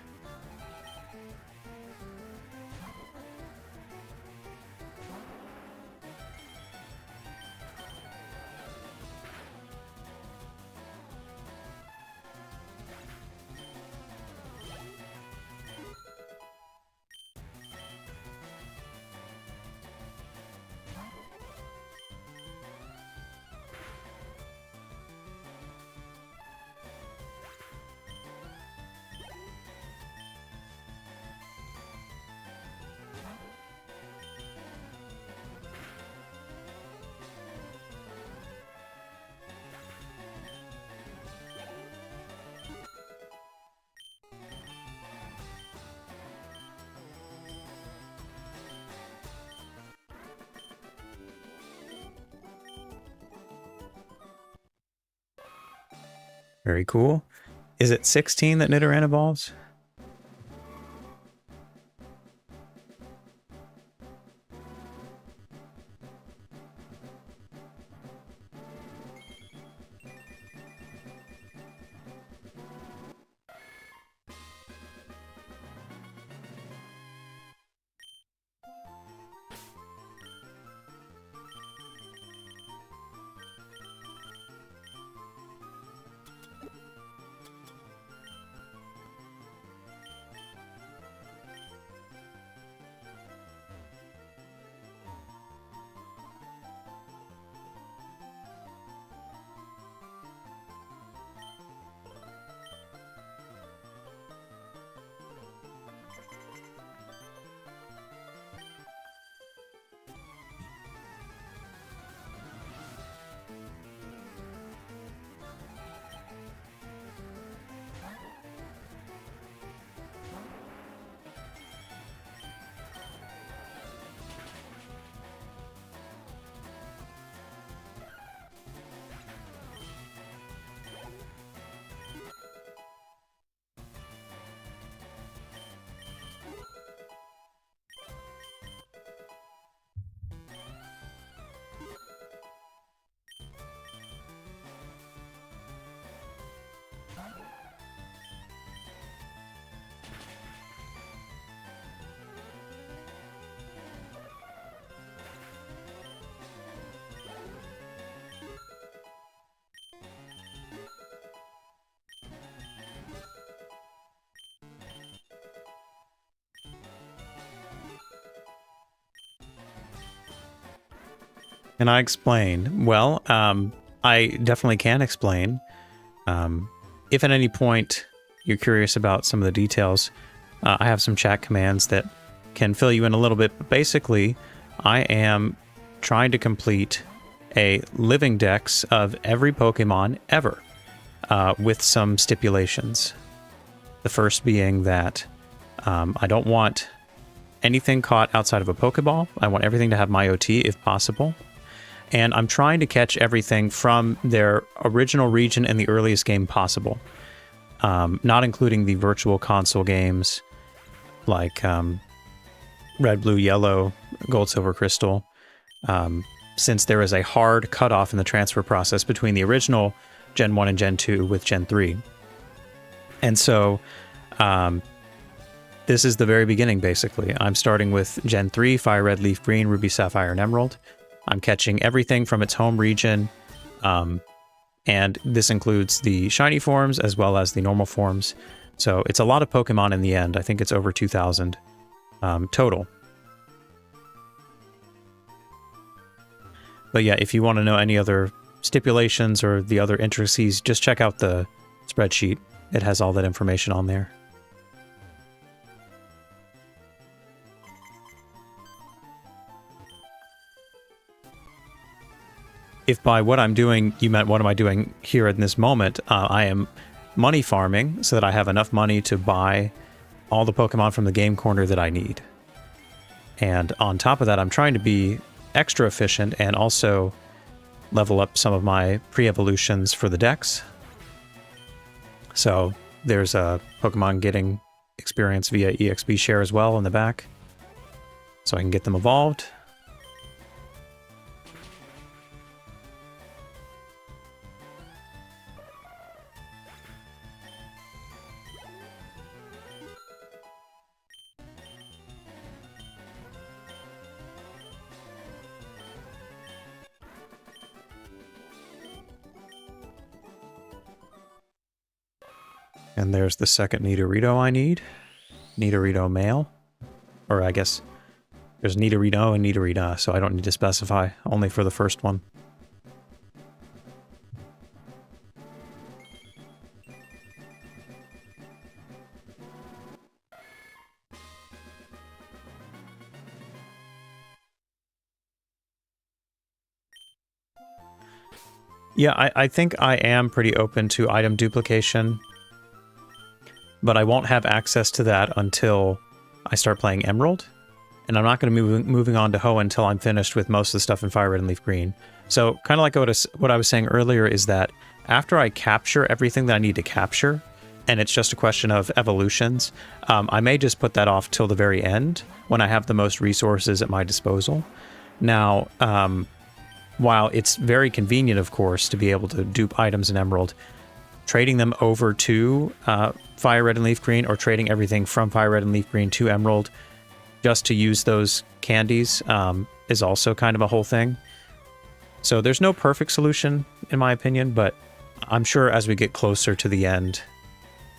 Very cool. Is it 16 that Nidoran evolves? Can I explain? Well, I definitely can explain. If at any point you're curious about some of the details, I have some chat commands that can fill you in a little bit. But basically, I am trying to complete a living dex of every Pokemon ever, with some stipulations. The first being that I don't want anything caught outside of a Pokeball. I want everything to have my OT if possible. And I'm trying to catch everything from their original region in the earliest game possible. Not including the virtual console games like Red, Blue, Yellow, Gold, Silver, Crystal. Since there is a hard cutoff in the transfer process between the original Gen 1 and Gen 2 with Gen 3. And so this is the very beginning, basically. I'm starting with Gen 3, Fire Red, Leaf Green, Ruby, Sapphire, and Emerald. I'm catching everything from its home region, and this includes the shiny forms as well as the normal forms. So it's a lot of Pokemon in the end. I think it's over 2,000 total. But yeah, if you want to know any other stipulations or the other intricacies, just check out the spreadsheet. It has all that information on there. If by what I'm doing, you meant what am I doing here in this moment, I am money farming so that I have enough money to buy all the Pokemon from the game corner that I need. And on top of that, I'm trying to be extra efficient and also level up some of my pre-evolutions for the Dex. So there's a Pokemon getting experience via EXP share as well in the back, so I can get them evolved. And there's the second Nidorino I need. Nidorino male. Or I guess there's Nidorino and Nidorina, so I don't need to specify, only for the first one. Yeah, I think I am pretty open to item duplication, but I won't have access to that until I start playing Emerald, and I'm not going to be moving on to Ho until I'm finished with most of the stuff in Fire Red and Leaf Green. So kind of like what I was saying earlier is that after I capture everything that I need to capture, and it's just a question of evolutions, I may just put that off till the very end when I have the most resources at my disposal. Now, while it's very convenient, of course, to be able to dupe items in Emerald, trading them over to Fire Red and Leaf Green, or trading everything from Fire Red and Leaf Green to Emerald just to use those candies is also kind of a whole thing. So there's no perfect solution, in my opinion, but I'm sure as we get closer to the end,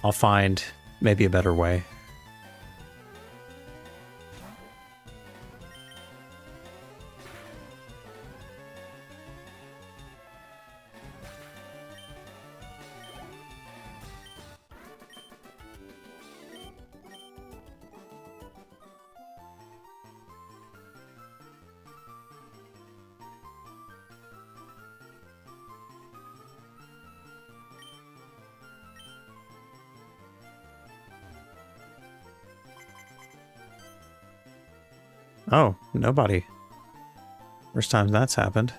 I'll find maybe a better way. Oh, nobody. First time that's happened.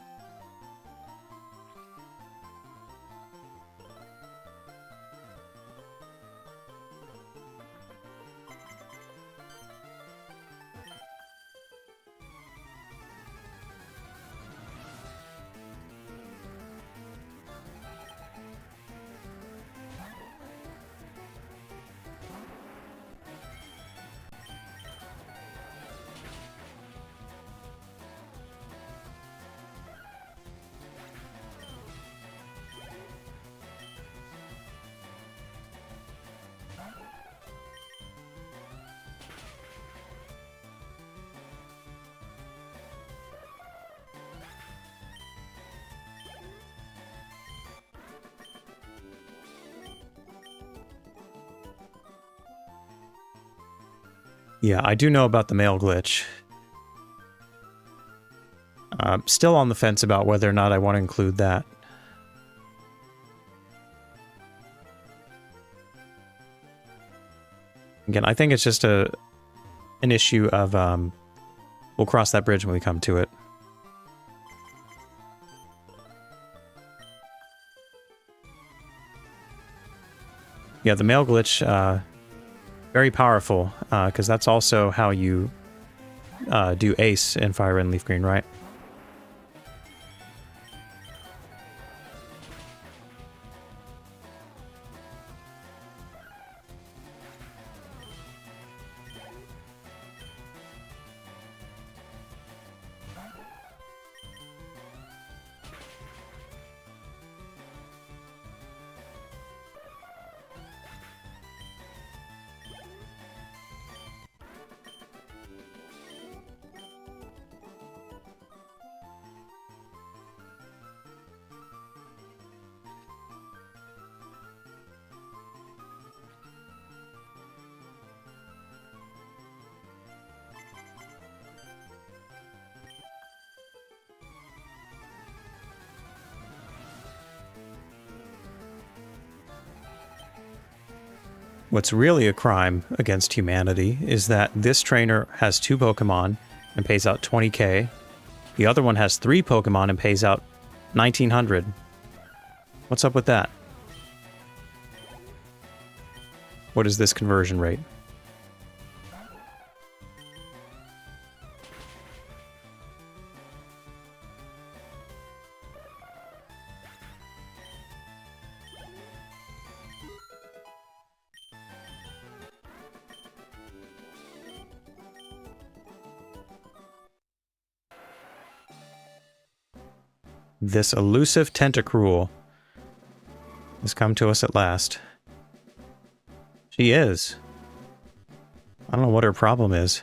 Yeah, I do know about the mail glitch. Still on the fence about whether or not I want to include that. Again, I think it's just an issue of, we'll cross that bridge when we come to it. Yeah, the mail glitch, very powerful, because that's also how you do Ace in Fire Red and Leaf Green, right? What's really a crime against humanity is that this trainer has 2 Pokemon and pays out 20k. The other one has 3 Pokemon and pays out 1900. What's up with that? What is this conversion rate? This elusive Tentacruel has come to us at last. She is. I don't know what her problem is.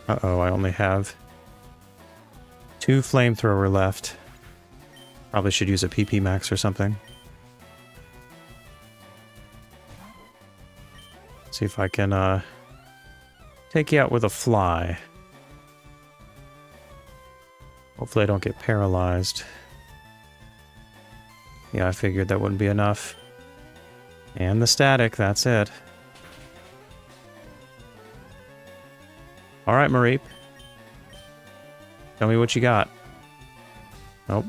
Uh-oh, I only have 2 flamethrower left. Probably should use a PP max or something. See if I can take you out with a fly. Hopefully I don't get paralyzed. Yeah, I figured that wouldn't be enough. And the static, that's it. Alright, Mareep. Tell me what you got. Nope.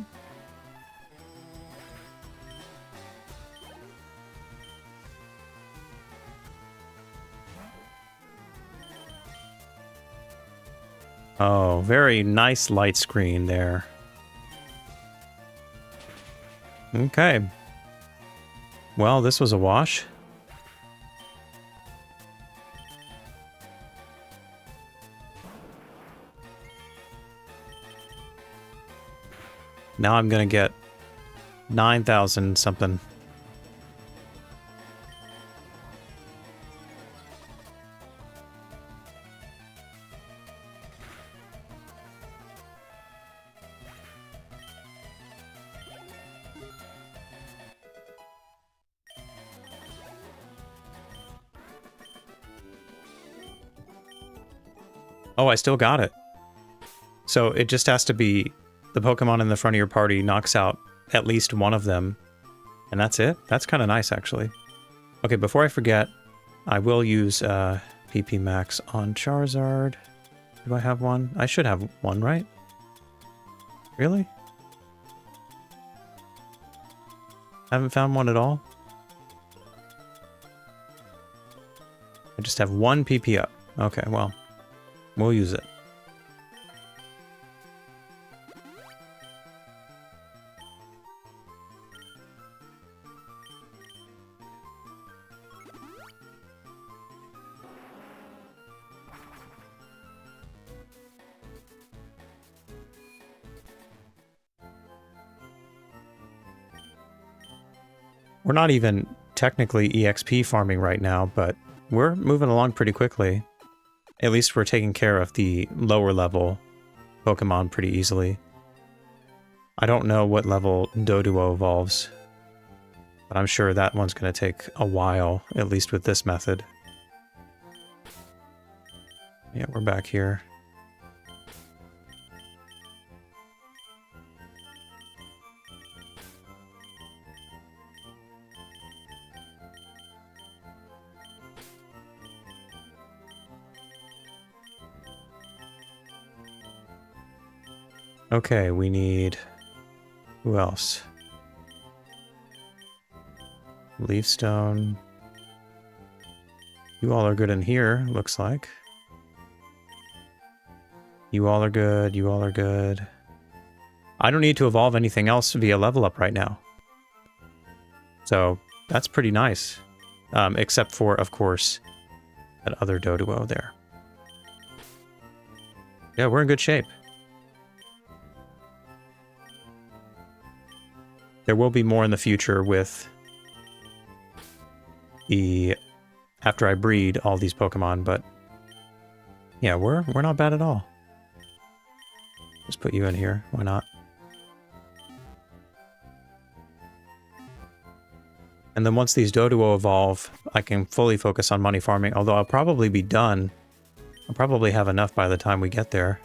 Oh, very nice light screen there. Okay. Well, this was a wash. Now I'm gonna get 9,000 something. Oh, I still got it. So it just has to be the Pokemon in the front of your party knocks out at least one of them. And that's it? That's kind of nice, actually. Okay, before I forget, I will use PP Max on Charizard. Do I have one? I should have one, right? Really? Haven't found one at all? I just have one PP up. Okay, well, we'll use it. We're not even technically EXP farming right now, but we're moving along pretty quickly. At least we're taking care of the lower level Pokemon pretty easily. I don't know what level Doduo evolves, but I'm sure that one's going to take a while, at least with this method. Yeah, we're back here. Okay, we need... who else? Leafstone. You all are good in here, looks like. You all are good, you all are good. I don't need to evolve anything else via level up right now. So, that's pretty nice. Except for, of course, that other Doduo there. Yeah, we're in good shape. There will be more in the future with the... after I breed all these Pokemon, but... yeah, we're not bad at all. Just put you in here, why not? And then once these Doduo evolve, I can fully focus on money farming, although I'll probably be done. I'll probably have enough by the time we get there.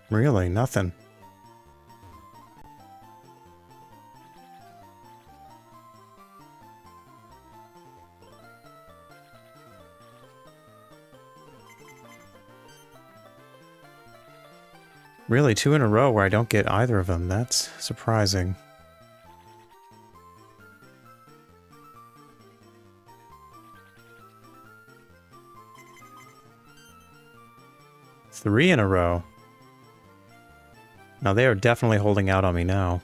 Really? Nothing. Really, 2 in a row where I don't get either of them. That's surprising. Three in a row. Now they are definitely holding out on me now.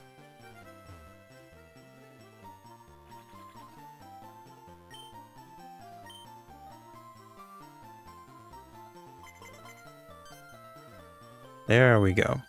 There we go.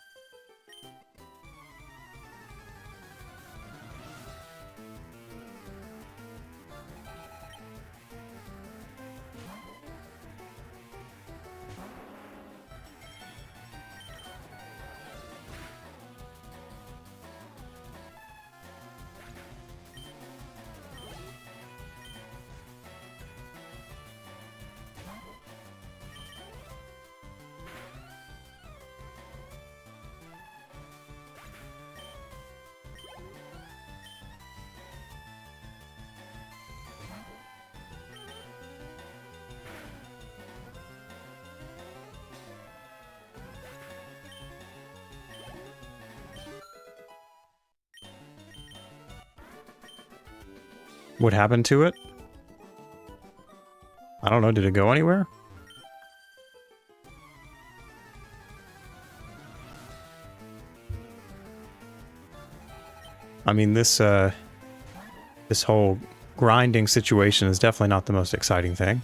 What happened to it? I don't know, did it go anywhere? I mean, this whole grinding situation is definitely not the most exciting thing.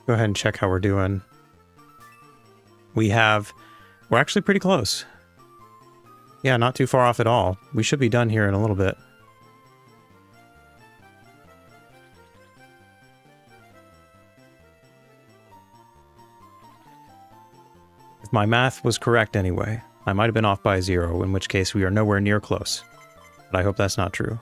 Go ahead and check how we're doing. We're actually pretty close. Yeah, not too far off at all. We should be done here in a little bit. If my math was correct anyway, I might have been off by 0, in which case we are nowhere near close. But I hope that's not true.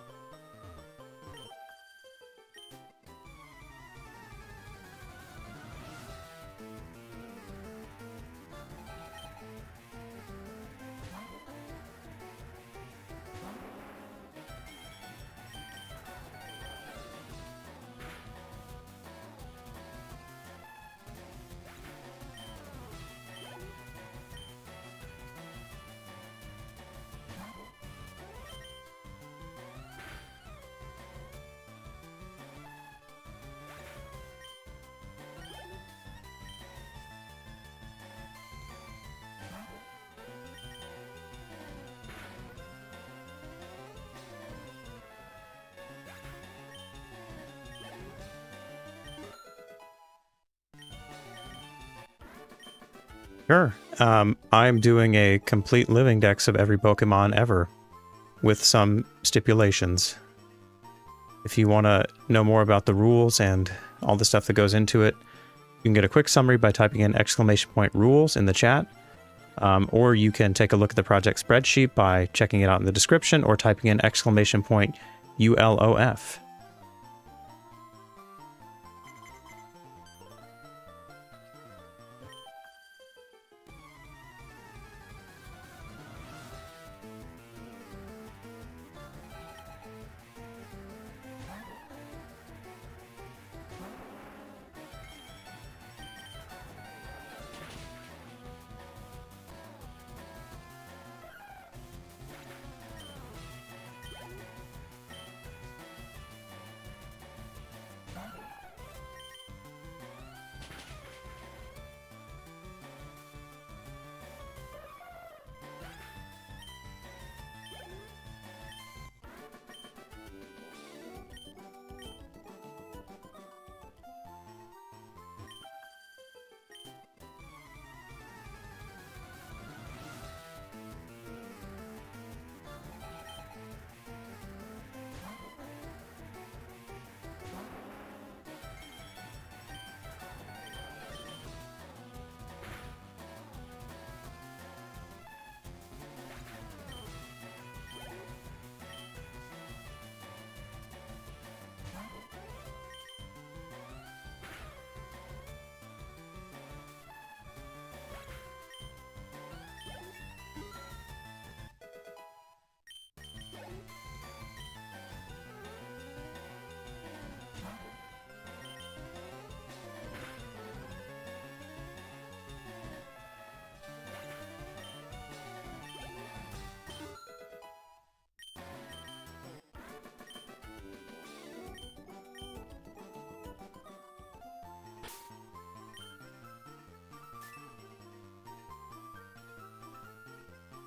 Sure. I'm doing a complete living dex of every Pokemon ever, with some stipulations. If you want to know more about the rules and all the stuff that goes into it, you can get a quick summary by typing in !rules in the chat, or you can take a look at the project spreadsheet by checking it out in the description or typing in !ULOF.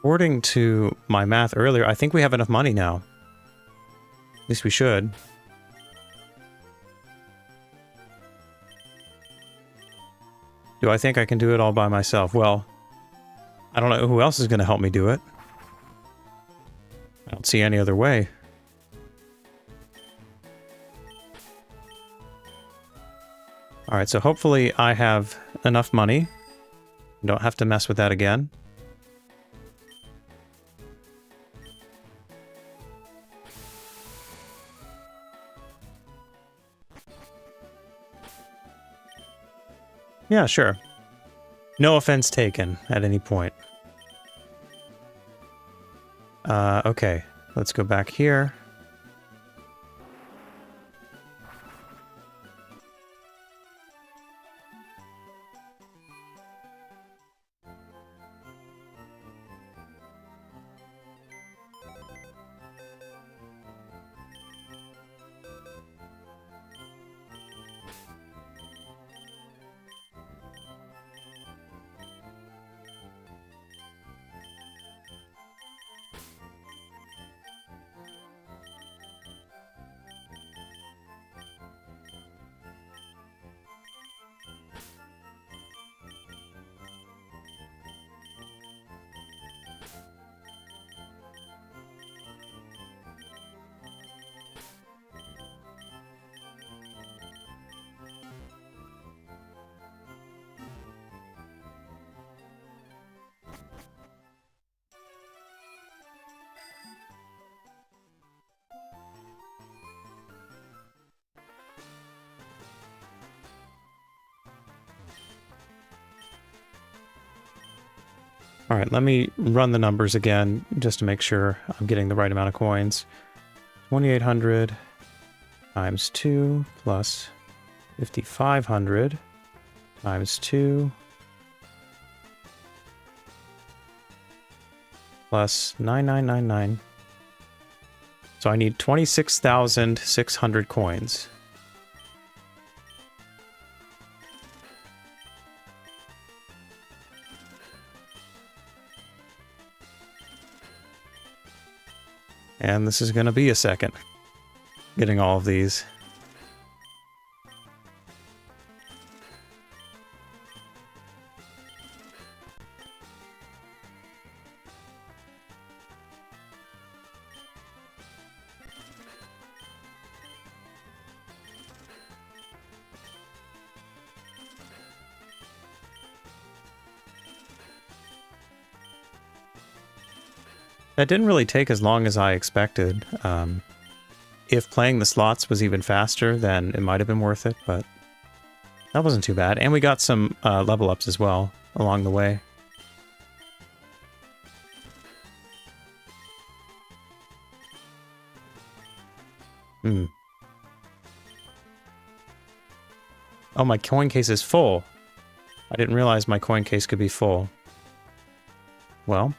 According to my math earlier, I think we have enough money now. At least we should. Do I think I can do it all by myself? Well, I don't know who else is going to help me do it. I don't see any other way. Alright, so hopefully I have enough money. Don't have to mess with that again. Yeah, sure. No offense taken at any point. Okay. Let's go back here. All right, let me run the numbers again just to make sure I'm getting the right amount of coins. 2,800 times 2 plus 5,500 times 2 plus 9,999. So I need 26,600 coins. And this is going to be a second, getting all of these. That didn't really take as long as I expected. If playing the slots was even faster, then it might have been worth it, but that wasn't too bad. And we got some level ups as well along the way. Oh, my coin case is full. I didn't realize my coin case could be full. Well.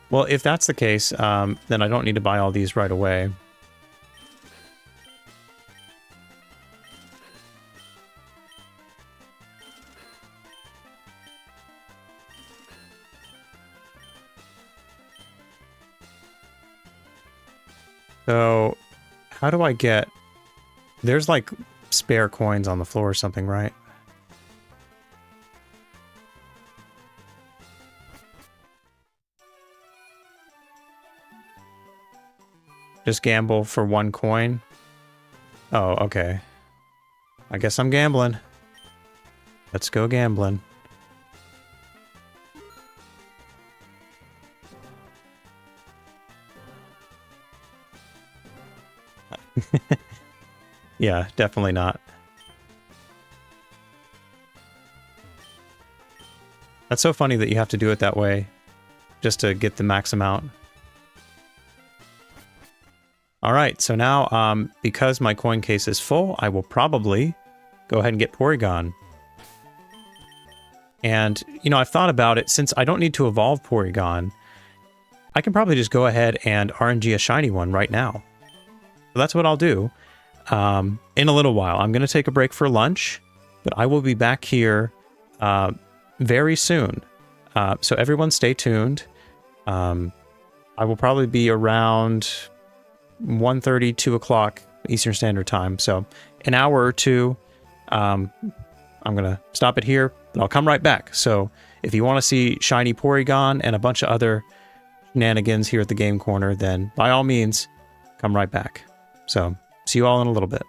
Well, if that's the case, then I don't need to buy all these right away. So, how do I get... There's like spare coins on the floor or something, right? Just gamble for 1 coin? Oh, okay. I guess I'm gambling. Let's go gambling. Yeah, definitely not. That's so funny that you have to do it that way just to get the max amount. Alright, so now, because my coin case is full, I will probably go ahead and get Porygon. And, you know, I've thought about it, since I don't need to evolve Porygon, I can probably just go ahead and RNG a shiny one right now. So that's what I'll do. In a little while. I'm going to take a break for lunch, but I will be back here very soon. So everyone stay tuned. I will probably be around 1:30, 2 o'clock Eastern Standard Time. So an hour or two, I'm going to stop it here, but I'll come right back. So if you want to see shiny Porygon and a bunch of other shenanigans here at the Game Corner, then by all means, come right back. So see you all in a little bit.